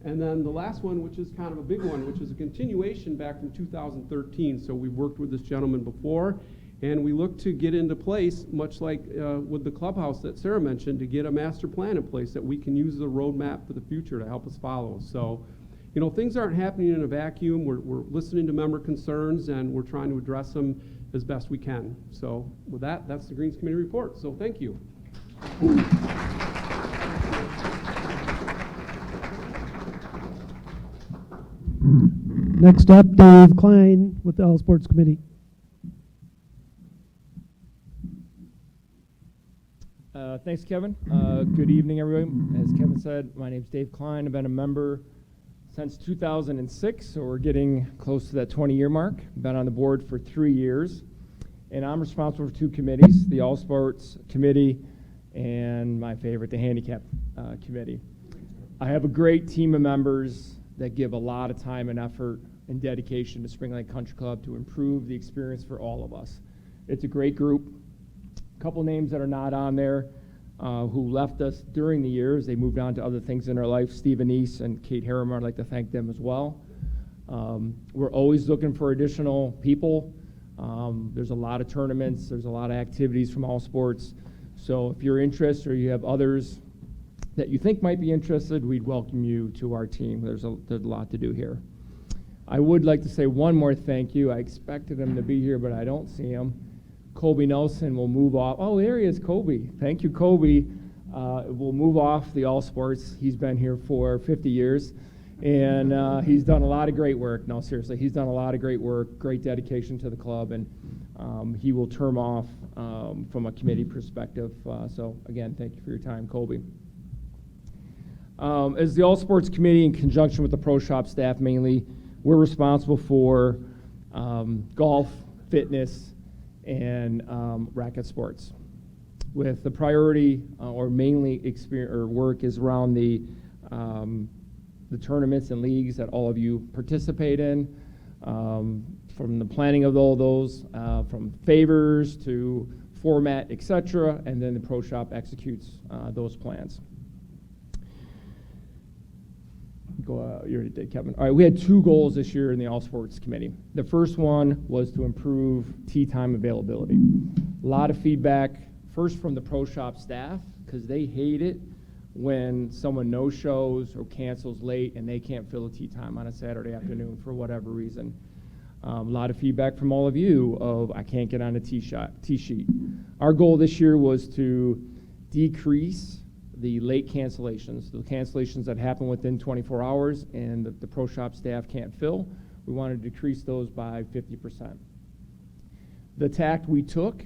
And then the last one, which is kind of a big one, which is a continuation back from 2013. So we've worked with this gentleman before, and we look to get into place, much like with the clubhouse that Sarah mentioned, to get a master plan in place that we can use as a roadmap for the future to help us follow. So, things aren't happening in a vacuum. We're listening to member concerns, and we're trying to address them as best we can. So with that, that's the Greens Committee report. So thank you. Next up, Dave Klein with the All Sports Committee. Thanks, Kevin. Good evening, everyone. As Kevin said, my name's Dave Klein. I've been a member since 2006, so we're getting close to that 20-year mark. Been on the board for 3 years, and I'm responsible for 2 committees, the All Sports Committee and my favorite, the Handicap Committee. I have a great team of members that give a lot of time and effort and dedication to Spring Lake Country Club to improve the experience for all of us. It's a great group. A couple names that are not on there who left us during the years. They moved on to other things in their life. Steve Anise and Kate Harrimer, I'd like to thank them as well. We're always looking for additional people. There's a lot of tournaments. There's a lot of activities from all sports. So if you're interested or you have others that you think might be interested, we'd welcome you to our team. There's a lot to do here. I would like to say one more thank you. I expected him to be here, but I don't see him. Kobe Nelson will move off. Oh, there he is, Kobe. Thank you, Kobe. Will move off the All Sports. He's been here for 50 years, and he's done a lot of great work. No, seriously, he's done a lot of great work, great dedication to the club, and he will term off from a committee perspective. So, again, thank you for your time, Kobe. As the All Sports Committee, in conjunction with the Pro Shop staff mainly, we're responsible for golf, fitness, and racket sports. with the priority or mainly work is around the tournaments and leagues that all of you participate in, from the planning of all those, from favors to format, etc., and then the Pro Shop executes those plans. You already did, Kevin. All right, we had 2 goals this year in the All Sports Committee. The first one was to improve tee time availability. A lot of feedback, first from the Pro Shop staff, because they hate it when someone no-shows or cancels late and they can't fill a tee time on a Saturday afternoon for whatever reason. A lot of feedback from all of you of, I can't get on a tee sheet. Our goal this year was to decrease the late cancellations, the cancellations that happen within 24 hours and the Pro Shop staff can't fill. We wanted to decrease those by 50%. The tact we took,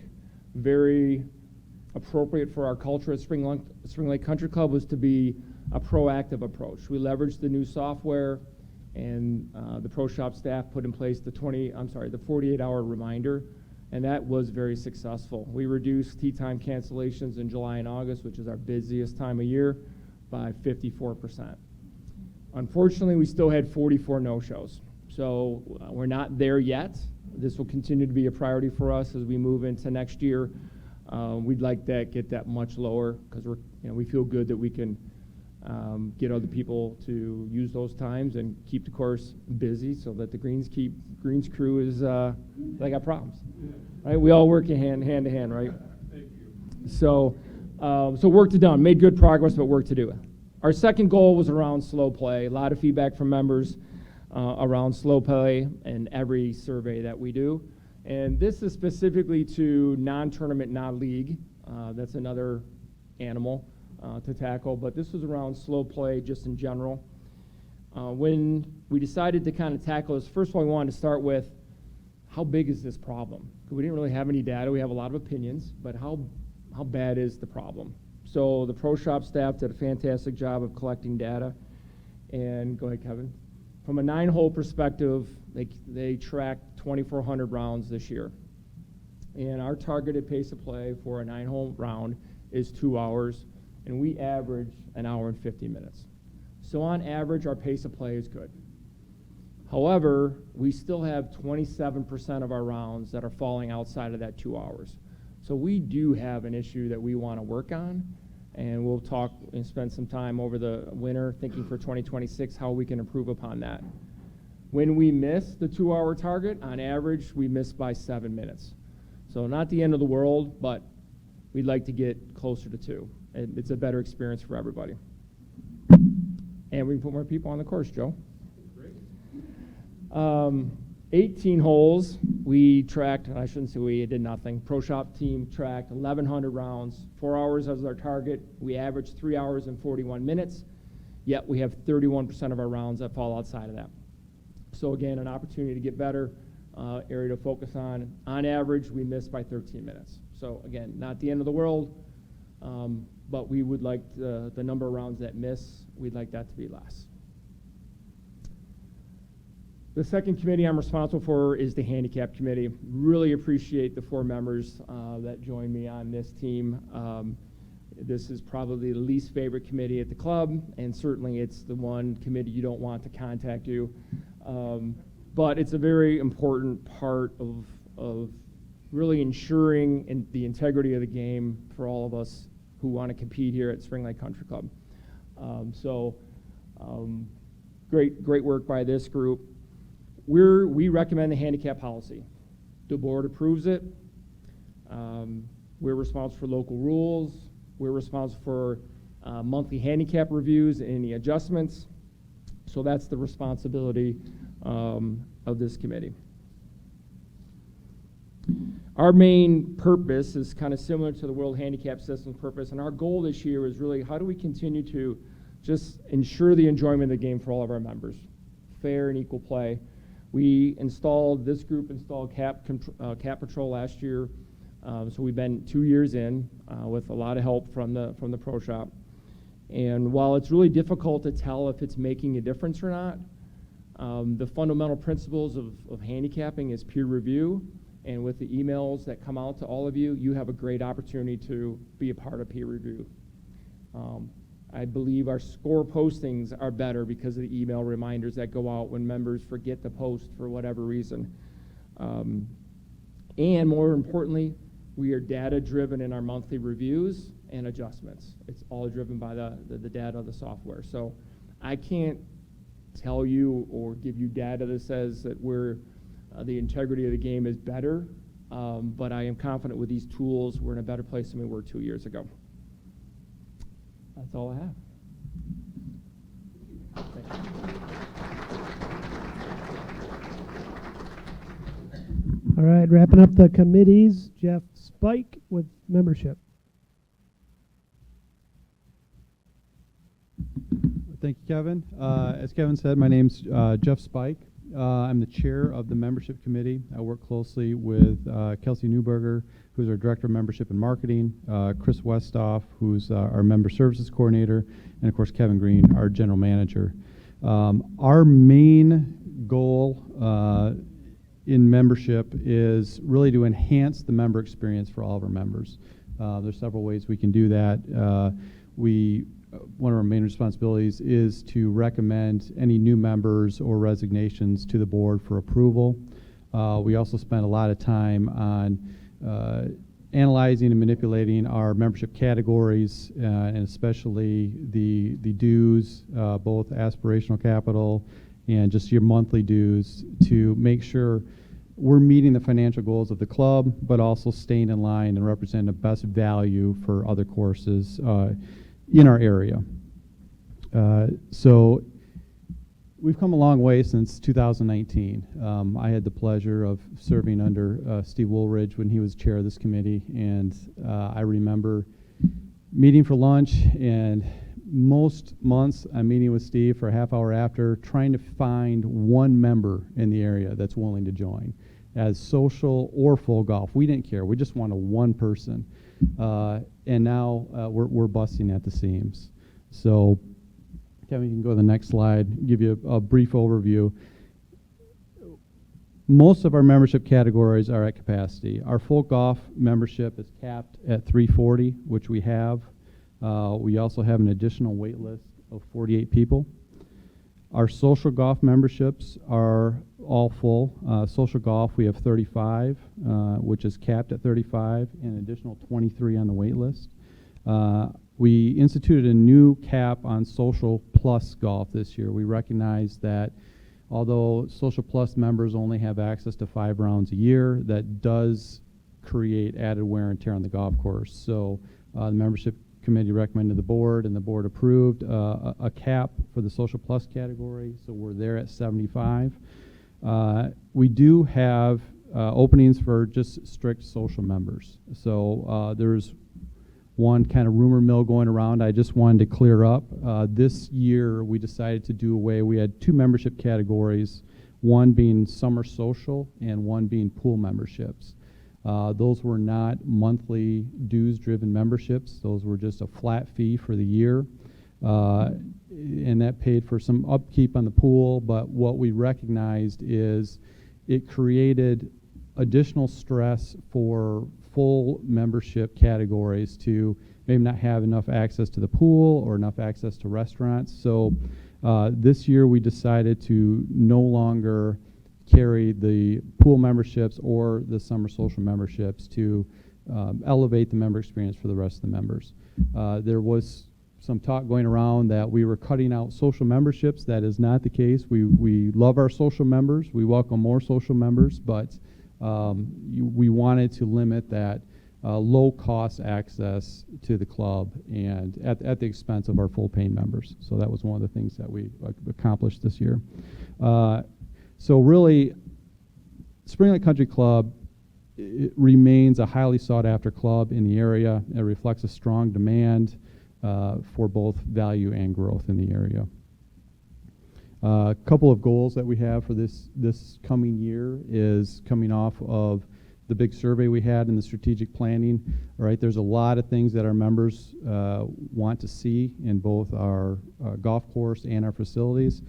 very appropriate for our culture at Spring Lake Country Club, was to be a proactive approach. We leveraged the new software, and the Pro Shop staff put in place the 48-hour reminder, and that was very successful. We reduced tee time cancellations in July and August, which is our busiest time of year, by 54%. Unfortunately, we still had 44 no-shows, so we're not there yet. This will continue to be a priority for us as we move into next year. We'd like to get that much lower because we feel good that we can get other people to use those times and keep the course busy so that the greens crew is they got problems, right? We all work hand to hand, right? Thank you. So work to done. Made good progress, but work to do. Our second goal was around slow play. A lot of feedback from members around slow play in every survey that we do. And this is specifically to non-tournament, non-league. That's another animal to tackle, but this was around slow play just in general. When we decided to kind of tackle this, first of all, we wanted to start with how big is this problem? We didn't really have any data. We have a lot of opinions, but how bad is the problem? So the Pro Shop staff did a fantastic job of collecting data. And go ahead, Kevin. From a 9-hole perspective, they tracked 2,400 rounds this year. And our targeted pace of play for a 9-hole round is 2 hours, and we average an hour and 50 minutes. So on average, our pace of play is good. However, we still have 27% of our rounds that are falling outside of that 2 hours. So we do have an issue that we want to work on, and we'll talk and spend some time over the winter thinking for 2026 how we can improve upon that. When we miss the 2-hour target, on average, we miss by 7 minutes. So not the end of the world, but we'd like to get closer to 2. And it's a better experience for everybody. And we can put more people on the course, Joe. Great. 18 holes, we tracked, I shouldn't say we did nothing. Pro Shop team tracked 1,100 rounds, 4 hours as our target. We averaged 3 hours and 41 minutes, yet we have 31% of our rounds that fall outside of that. So again, an opportunity to get better, area to focus on. On average, we miss by 13 minutes. So again, not the end of the world, but we would like the number of rounds that miss, we'd like that to be less. The second committee I'm responsible for is the handicap committee. Really appreciate the 4 members that joined me on this team. This is probably the least favorite committee at the club, and certainly it's the one committee you don't want to contact you. But it's a very important part of really ensuring the integrity of the game for all of us who want to compete here at Spring Lake Country Club. Great work by this group. We recommend the handicap policy. The board approves it. We're responsible for local rules. We're responsible for monthly handicap reviews and any adjustments. So that's the responsibility of this committee. Our main purpose is kind of similar to the World Handicap System's purpose, and our goal this year is really how do we continue to just ensure the enjoyment of the game for all of our members, fair and equal play. This group installed cap patrol last year, so we've been 2 years in with a lot of help from the Pro Shop. And while it's really difficult to tell if it's making a difference or not, the fundamental principles of handicapping is peer review And with the emails that come out to all of you, you have a great opportunity to be a part of peer review. I believe our score postings are better because of the email reminders that go out when members forget to post for whatever reason. And more importantly, we are data-driven in our monthly reviews and adjustments. It's all driven by the data of the software. So I can't tell you or give you data that says that the integrity of the game is better, but I am confident with these tools we're in a better place than we were 2 years ago. That's all I have. Thank you. All right, wrapping up the committees, Jeff Spike with membership. Thank you, Kevin. As Kevin said, my name's Jeff Spike. I'm the chair of the membership committee. I work closely with Kelsey Newberger, who's our director of membership and marketing, Chris Westoff, who's our member services coordinator, and of course Kevin Green, our general manager. Our main goal in membership is really to enhance the member experience for all of our members. There's several ways we can do that. One of our main responsibilities is to recommend any new members or resignations to the board for approval. We also spend a lot of time on analyzing and manipulating our membership categories, and especially the dues, both aspirational capital and just your monthly dues, to make sure we're meeting the financial goals of the club, but also staying in line and representing the best value for other courses in our area. So we've come a long way since 2019. I had the pleasure of serving under Steve Woolridge when he was chair of this committee, and I remember meeting for lunch, and most months I'm meeting with Steve for a half hour after, trying to find one member in the area that's willing to join as social or full golf. We didn't care. We just wanted one person. And now we're busting at the seams. So, Kevin, you can go to the next slide, give you a brief overview. Most of our membership categories are at capacity. Our full golf membership is capped at 340, which we have. We also have an additional wait list of 48 people. Our social golf memberships are all full. Social golf, we have 35, which is capped at 35, and an additional 23 on the wait list. We instituted a new cap on social plus golf this year. We recognize that although social plus members only have access to 5 rounds a year, that does create added wear and tear on the golf course. So the membership committee recommended the board, and the board approved a cap for the social plus category, so we're there at 75. We do have openings for just strict social members. So there's one kind of rumor mill going around I just wanted to clear up. This year we decided to do away. We had 2 membership categories, one being summer social and one being pool memberships. Those were not monthly dues-driven memberships. Those were just a flat fee for the year. And that paid for some upkeep on the pool, but what we recognized is it created additional stress for full membership categories to maybe not have enough access to the pool or enough access to restaurants. So this year we decided to no longer carry the pool memberships or the summer social memberships to elevate the member experience for the rest of the members. There was some talk going around that we were cutting out social memberships. That is not the case. We love our social members. We welcome more social members, but we wanted to limit that low-cost access to the club and at the expense of our full-paying members. So that was one of the things that we accomplished this year. So really, Spring Lake Country Club remains a highly sought-after club in the area. It reflects a strong demand for both value and growth in the area. A couple of goals that we have for this coming year is coming off of the big survey we had in the strategic planning. All right, there's a lot of things that our members want to see in both our golf course and our facilities.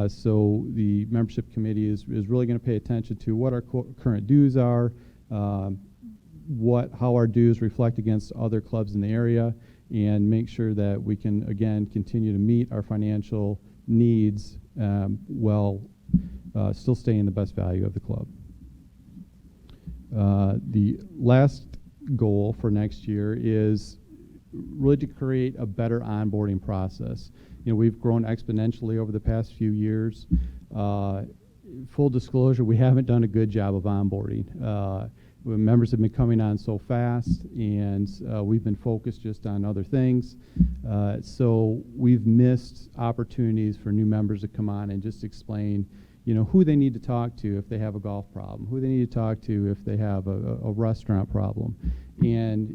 So the membership committee is really going to pay attention to what our current dues are, how our dues reflect against other clubs in the area, and make sure that we can, again, continue to meet our financial needs while still staying the best value of the club. The last goal for next year is really to create a better onboarding process. We've grown exponentially over the past few years. Full disclosure, we haven't done a good job of onboarding. Members have been coming on so fast, and we've been focused just on other things. So we've missed opportunities for new members to come on and just explain, who they need to talk to if they have a golf problem, who they need to talk to if they have a restaurant problem, and,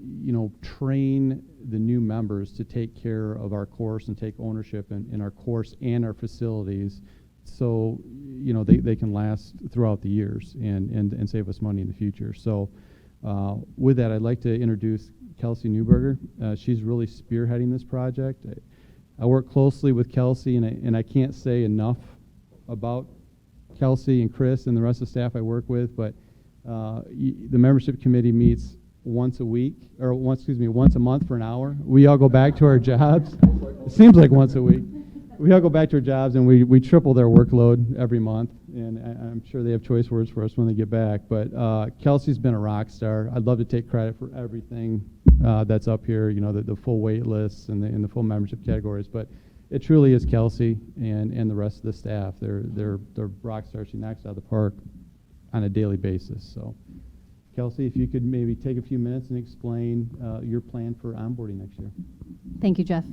train the new members to take care of our course and take ownership in our course and our facilities, so they can last throughout the years and save us money in the future. So with that, I'd like to introduce Kelsey Newberger. She's really spearheading this project. I work closely with Kelsey, and I can't say enough about Kelsey and Chris and the rest of the staff I work with, but the membership committee meets once a month for an hour. We all go back to our jobs. It seems like once a week. We all go back to our jobs, and we triple their workload every month, and I'm sure they have choice words for us when they get back. But Kelsey's been a rock star. I'd love to take credit for everything that's up here, the full wait lists and the full membership categories. But it truly is Kelsey and the rest of the staff. They're rock stars. She knocks it out of the park on a daily basis. So, Kelsey, if you could maybe take a few minutes and explain your plan for onboarding next year. Thank you, Jeff.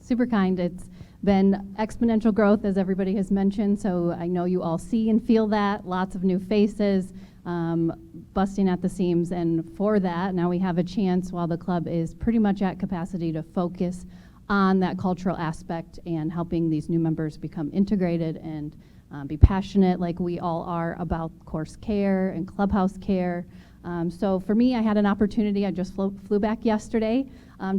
Super kind. It's been exponential growth, as everybody has mentioned, so I know you all see and feel that. Lots of new faces, busting at the seams, and for that, now we have a chance, while the club is pretty much at capacity, to focus on that cultural aspect and helping these new members become integrated and be passionate like we all are about course care and clubhouse care. So for me, I had an opportunity. I just flew back yesterday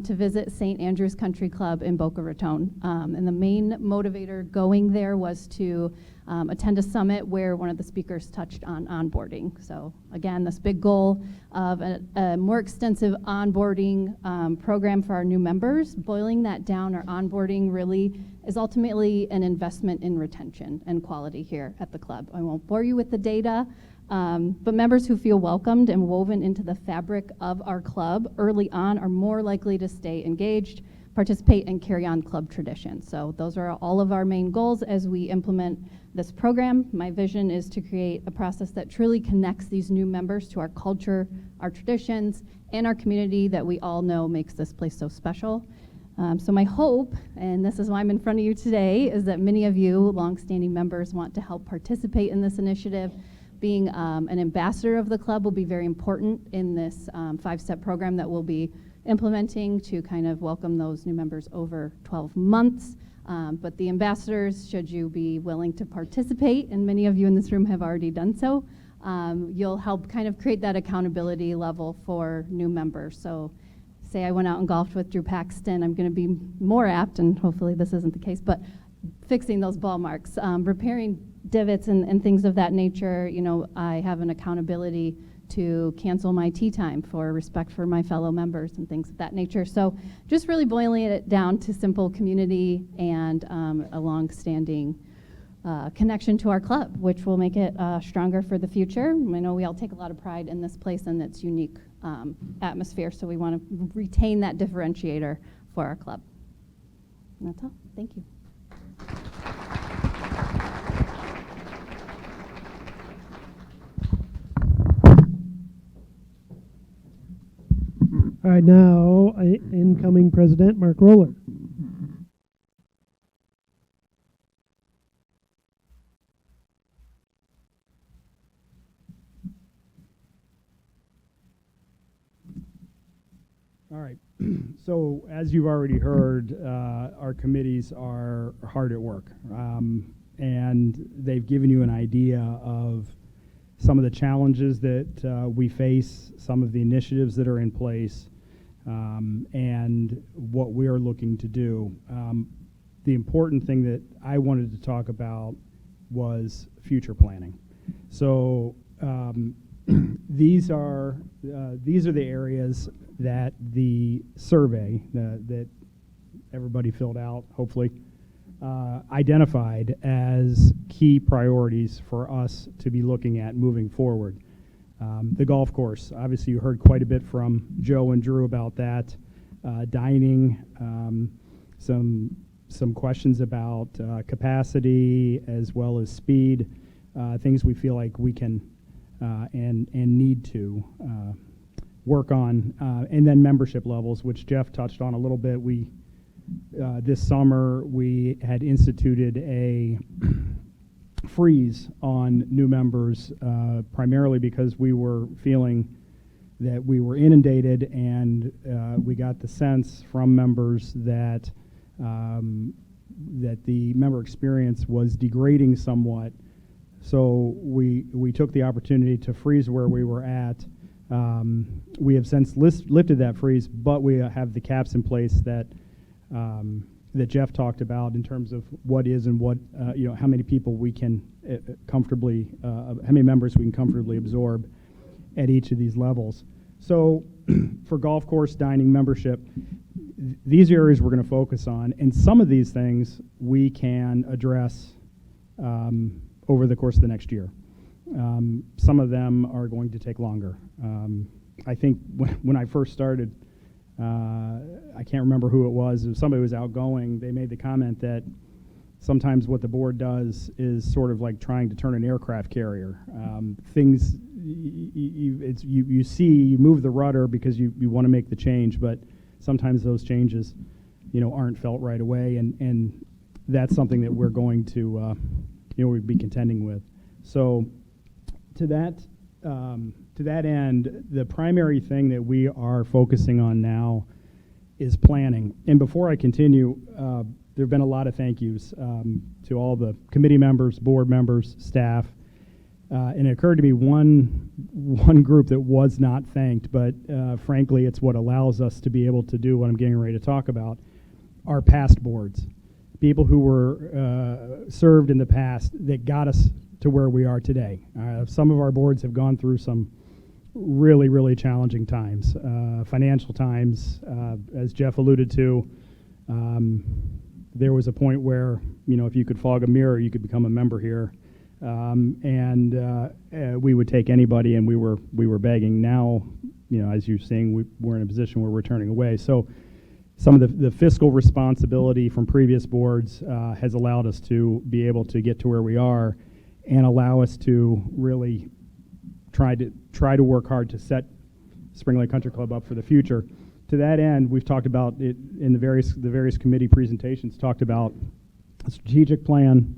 to visit St. Andrew's Country Club in Boca Raton. And the main motivator going there was to attend a summit where one of the speakers touched on onboarding. So again, this big goal of a more extensive onboarding program for our new members. Boiling that down, our onboarding really is ultimately an investment in retention and quality here at the club. I won't bore you with the data, but members who feel welcomed and woven into the fabric of our club early on are more likely to stay engaged, participate, and carry on club traditions. So those are all of our main goals as we implement this program. My vision is to create a process that truly connects these new members to our culture, our traditions, and our community that we all know makes this place so special. So my hope, and this is why I'm in front of you today, is that many of you longstanding members want to help participate in this initiative. Being an ambassador of the club will be very important in this 5-step program that we'll be implementing to kind of welcome those new members over 12 months. But the ambassadors, should you be willing to participate, and many of you in this room have already done so, you'll help kind of create that accountability level for new members. So say I went out and golfed with Drew Paxton, I'm going to be more apt, and hopefully this isn't the case, but fixing those ball marks, repairing divots and things of that nature. I have an accountability to cancel my tea time for respect for my fellow members and things of that nature. So just really boiling it down to simple community and a long-standing connection to our club, which will make it stronger for the future. I know we all take a lot of pride in this place and its unique atmosphere, so we want to retain that differentiator for our club. And that's all. Thank you. All right, now, incoming President Mark Roller. All right. So as you've already heard, our committees are hard at work, and they've given you an idea of some of the challenges that we face, some of the initiatives that are in place, and what we're looking to do. The important thing that I wanted to talk about was future planning. So these are the areas that the survey that everybody filled out, hopefully, identified as key priorities for us to be looking at moving forward. The golf course, obviously you heard quite a bit from Joe and Drew about that. Dining, some questions about capacity as well as speed, things we feel like we can and need to work on, and then membership levels, which Jeff touched on a little bit. We this summer we had instituted a freeze on new members, primarily because we were feeling that we were inundated, and we got the sense from members that that the member experience was degrading somewhat. So we took the opportunity to freeze where we were at. We have since lifted that freeze, but we have the caps in place that that Jeff talked about in terms of what is and what how many people we can comfortably, how many members we can comfortably absorb at each of these levels. So for golf course, dining, membership, these areas we're going to focus on, and some of these things we can address over the course of the next year. Some of them are going to take longer. I think when I first started, I can't remember who it was. Somebody was outgoing. They made the comment that sometimes what the board does is sort of like trying to turn an aircraft carrier. Things you see, you move the rudder because you want to make the change, but sometimes those changes, aren't felt right away, and that's something that we're going to, we'd be contending with. So to that end, the primary thing that we are focusing on now is planning. And before I continue, there have been a lot of thank yous to all the committee members, board members, staff. And it occurred to me one group that was not thanked, but frankly, it's what allows us to be able to do what I'm getting ready to talk about, our past boards. People who were served in the past that got us to where we are today. Some of our boards have gone through some really, really challenging times, financial times, as Jeff alluded to. There was a point where, if you could fog a mirror, you could become a member here. And we would take anybody, and we were begging. Now, as you're seeing, we're in a position where we're turning away. So some of the fiscal responsibility from previous boards has allowed us to be able to get to where we are and allow us to really try to work hard to set Spring Lake Country Club up for the future. To that end, we've talked about it in the various committee presentations, talked about a strategic plan,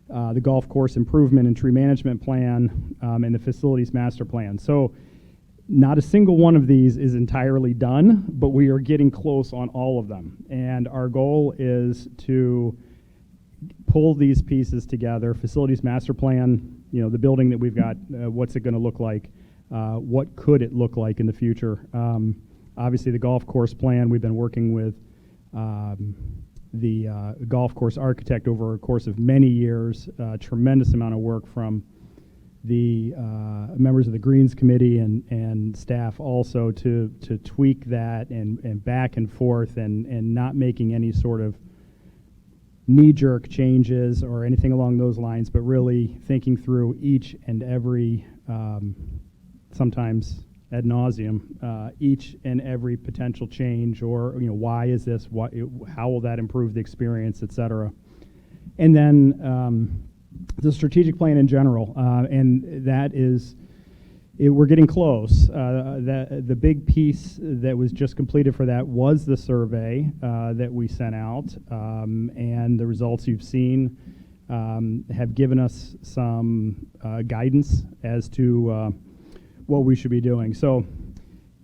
the golf course improvement and tree management plan, and the facilities master plan. So not a single one of these is entirely done, but we are getting close on all of them. And our goal is to pull these pieces together. Facilities master plan, the building that we've got, what's it going to look like? What could it look like in the future? Obviously, the golf course plan, we've been working with the golf course architect over a course of many years, a tremendous amount of work from the members of the Greens Committee and staff also to tweak that and back and forth and not making any sort of knee-jerk changes or anything along those lines, but really thinking through each and every, sometimes ad nauseum, each and every potential change, or why is this? How will that improve the experience, et cetera? And then the strategic plan in general, and that is. We're getting close. The big piece that was just completed for that was the survey that we sent out, and the results you've seen have given us some guidance as to what we should be doing. So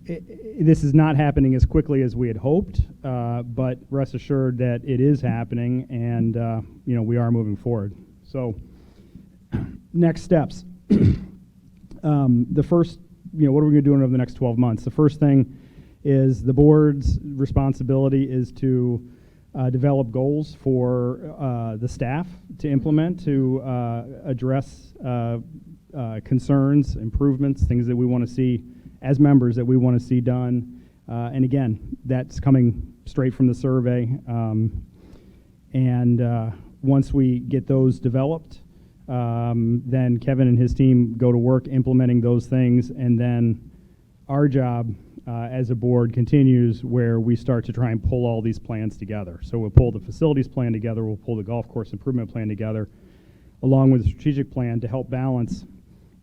this is not happening as quickly as we had hoped, but rest assured that it is happening, and we are moving forward. So next steps. The first, what are we going to do over the next 12 months? The first thing is the board's responsibility is to develop goals for the staff to implement to address concerns, improvements, things that we want to see as members that we want to see done. And again, that's coming straight from the survey. Once we get those developed, then Kevin and his team go to work implementing those things, and then our job as a board continues where we start to try and pull all these plans together. So we'll pull the facilities plan together, we'll pull the golf course improvement plan together, along with a strategic plan to help balance.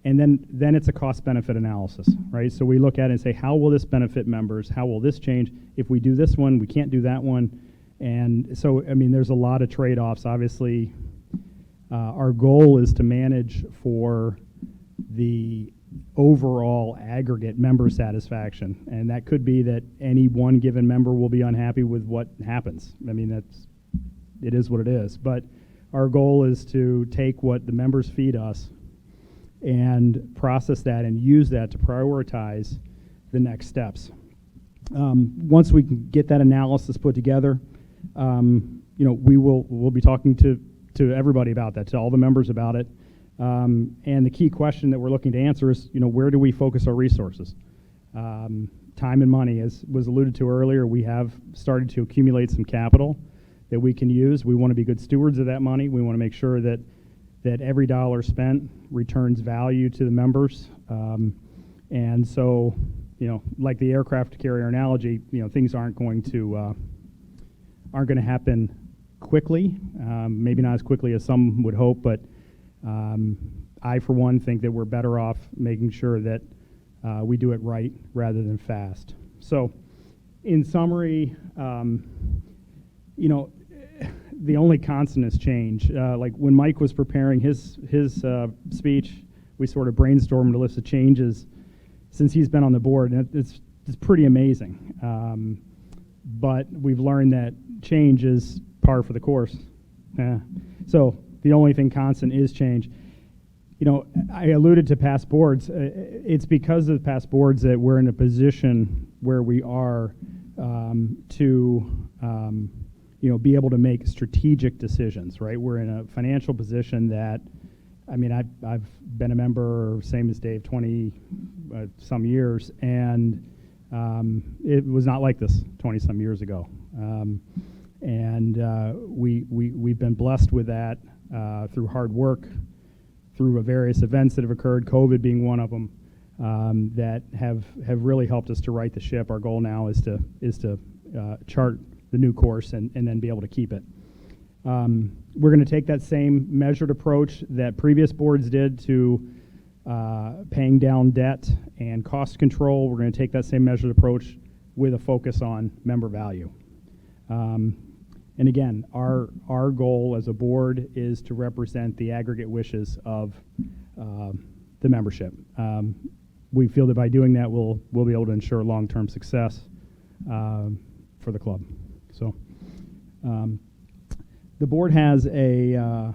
And then it's a cost-benefit analysis, right? So we look at it and say, how will this benefit members? How will this change? If we do this one, we can't do that one. And so, I mean, there's a lot of trade-offs. Obviously, our goal is to manage for the overall aggregate member satisfaction. And that could be that any one given member will be unhappy with what happens. I mean, it is what it is. But our goal is to take what the members feed us and process that and use that to prioritize the next steps. Once we can get that analysis put together, we'll be talking to everybody about that, to all the members about it. And the key question that we're looking to answer is, where do we focus our resources? Time and money, as was alluded to earlier, we have started to accumulate some capital that we can use. We want to be good stewards of that money. We want to make sure that every dollar spent returns value to the members. And so, like the aircraft carrier analogy, things aren't going to happen quickly, maybe not as quickly as some would hope, but I, for one, think that we're better off making sure that we do it right rather than fast. So, in summary, the only constant is change. Like when Mike was preparing his speech, we sort of brainstormed a list of changes since he's been on the board, and it's pretty amazing. But we've learned that change is par for the course. So the only thing constant is change. I alluded to past boards. It's because of past boards that we're in a position where we are to be able to make strategic decisions, right? We're in a financial position that, I've been a member, same as Dave, 20 some years, and it was not like this 20 some years ago. We've been blessed with that through hard work, through various events that have occurred, COVID being one of them, that have really helped us to right the ship. Our goal now is to chart the new course and then be able to keep it. We're going to take that same measured approach that previous boards did to paying down debt and cost control. We're going to take that same measured approach with a focus on member value. And again, our goal as a board is to represent the aggregate wishes of the membership. We feel that by doing that, we'll be able to ensure long-term success for the club. So, the board has a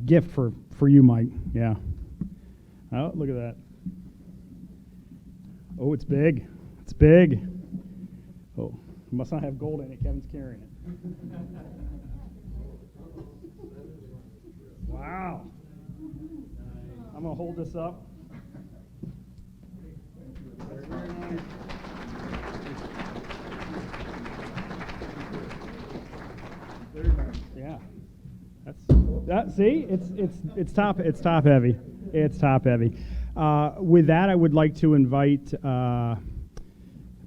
gift for you, Mike. Yeah. Oh, look at that. Oh, it's big. It's big. Oh, it must not have gold in it. Kevin's carrying it. Wow. I'm going to hold this up. That's very nice. Yeah. See, it's top heavy. It's top heavy. With that, I would like to invite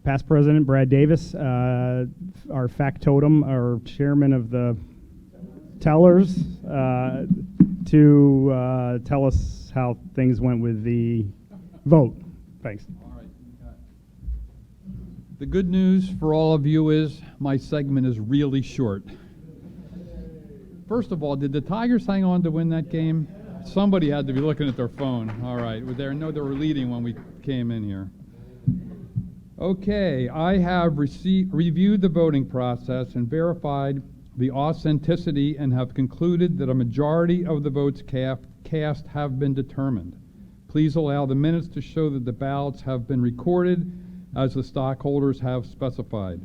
past President Brad Davis, our factotum, our chairman of the tellers, to tell us how things went with the vote. Thanks. All right. The good news for all of you is my segment is really short. First of all, did the Tigers hang on to win that game? Somebody had to be looking at their phone. All right. They were leading when we came in here. Okay. I have reviewed the voting process and verified the authenticity and have concluded that a majority of the votes cast have been determined. Please allow the minutes to show that the ballots have been recorded as the stockholders have specified.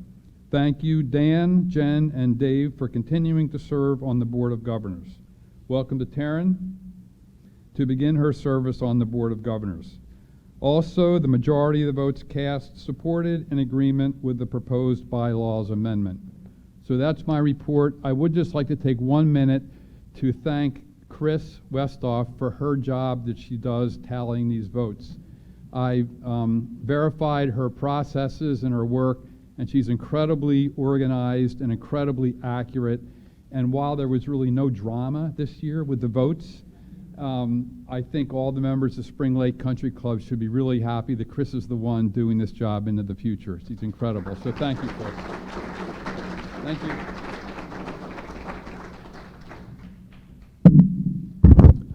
Thank you, Dan, Jen, and Dave, for continuing to serve on the Board of Governors. Welcome to Taryn to begin her service on the Board of Governors. Also, the majority of the votes cast supported an agreement with the proposed bylaws amendment. So that's my report. I would just like to take 1 minute to thank Chris Westhoff for her job that she does tallying these votes. I verified her processes and her work, and she's incredibly organized and incredibly accurate. And while there was really no drama this year with the votes, I think all the members of Spring Lake Country Club should be really happy that Chris is the one doing this job into the future. She's incredible. So thank you, Chris. Thank you.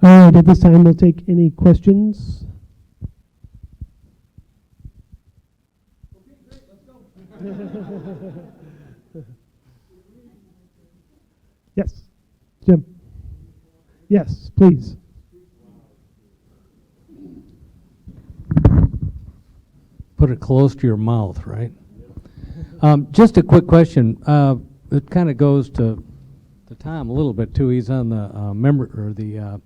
All right, at this time, we'll take any questions. Okay, great, let's go. Yes, Jim. Yes, please. Put it close to your mouth, right? Just a quick question. It kind of goes to Tom a little bit too. He's on the member or the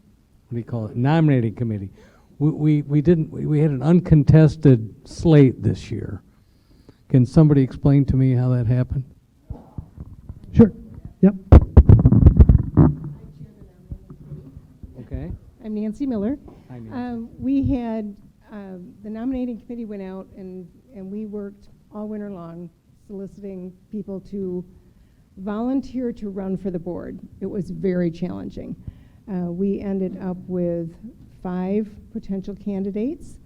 what do you call it? Nominating committee. We had an uncontested slate this year. Can somebody explain to me how that happened? Sure. Yep. Okay. I'm Nancy Miller. Hi, Nancy. We had, the nominating committee went out and we worked all winter long soliciting people to volunteer to run for the board. It was very challenging. We ended up with 5 potential candidates.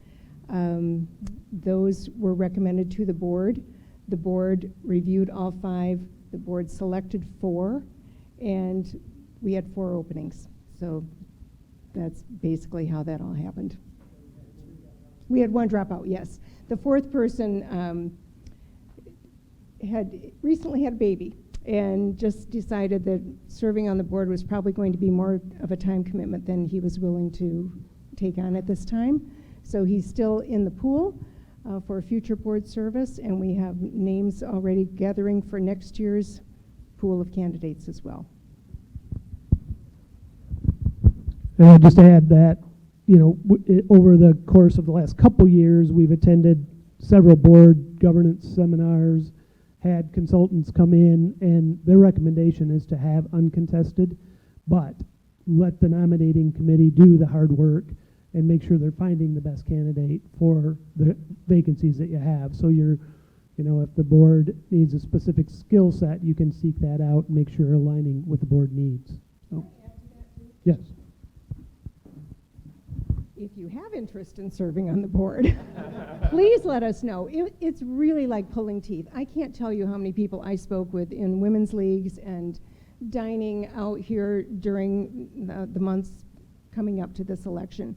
Those were recommended to the board. The board reviewed all 5. The board selected 4, and we had 4 openings. So that's basically how that all happened. We had 1 dropout, yes. The 4th person had recently had a baby and just decided that serving on the board was probably going to be more of a time commitment than he was willing to take on at this time. So he's still in the pool for a future board service, and we have names already gathering for next year's pool of candidates as well. And I'll just add that, you know, over the course of the last couple years, we've attended several board governance seminars, had consultants come in, and their recommendation is to have uncontested, but let the nominating committee do the hard work and make sure they're finding the best candidate for the vacancies that you have. So you're, you know, if the board needs a specific skill set, you can seek that out and make sure you're aligning with the board needs. So, yes. If you have interest in serving on the board, please let us know. It's really like pulling teeth. I can't tell you how many people I spoke with in women's leagues and dining out here during the months coming up to this election.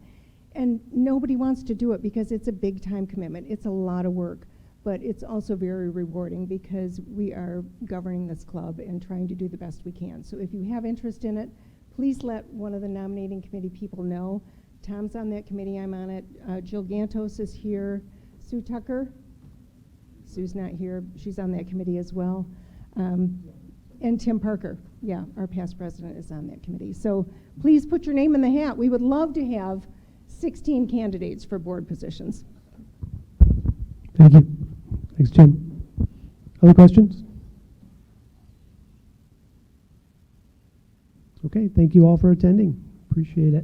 And nobody wants to do it because it's a big time commitment. It's a lot of work, but it's also very rewarding because we are governing this club and trying to do the best we can. So if you have interest in it, please let one of the nominating committee people know. Tom's on that committee, I'm on it. Jill Gantos is here. Sue Tucker? Sue's not here, she's on that committee as well. And Tim Parker, yeah, our past president is on that committee. So please put your name in the hat. We would love to have 16 candidates for board positions. Thank you. Thanks, Jim. Other questions? Okay, thank you all for attending. Appreciate it.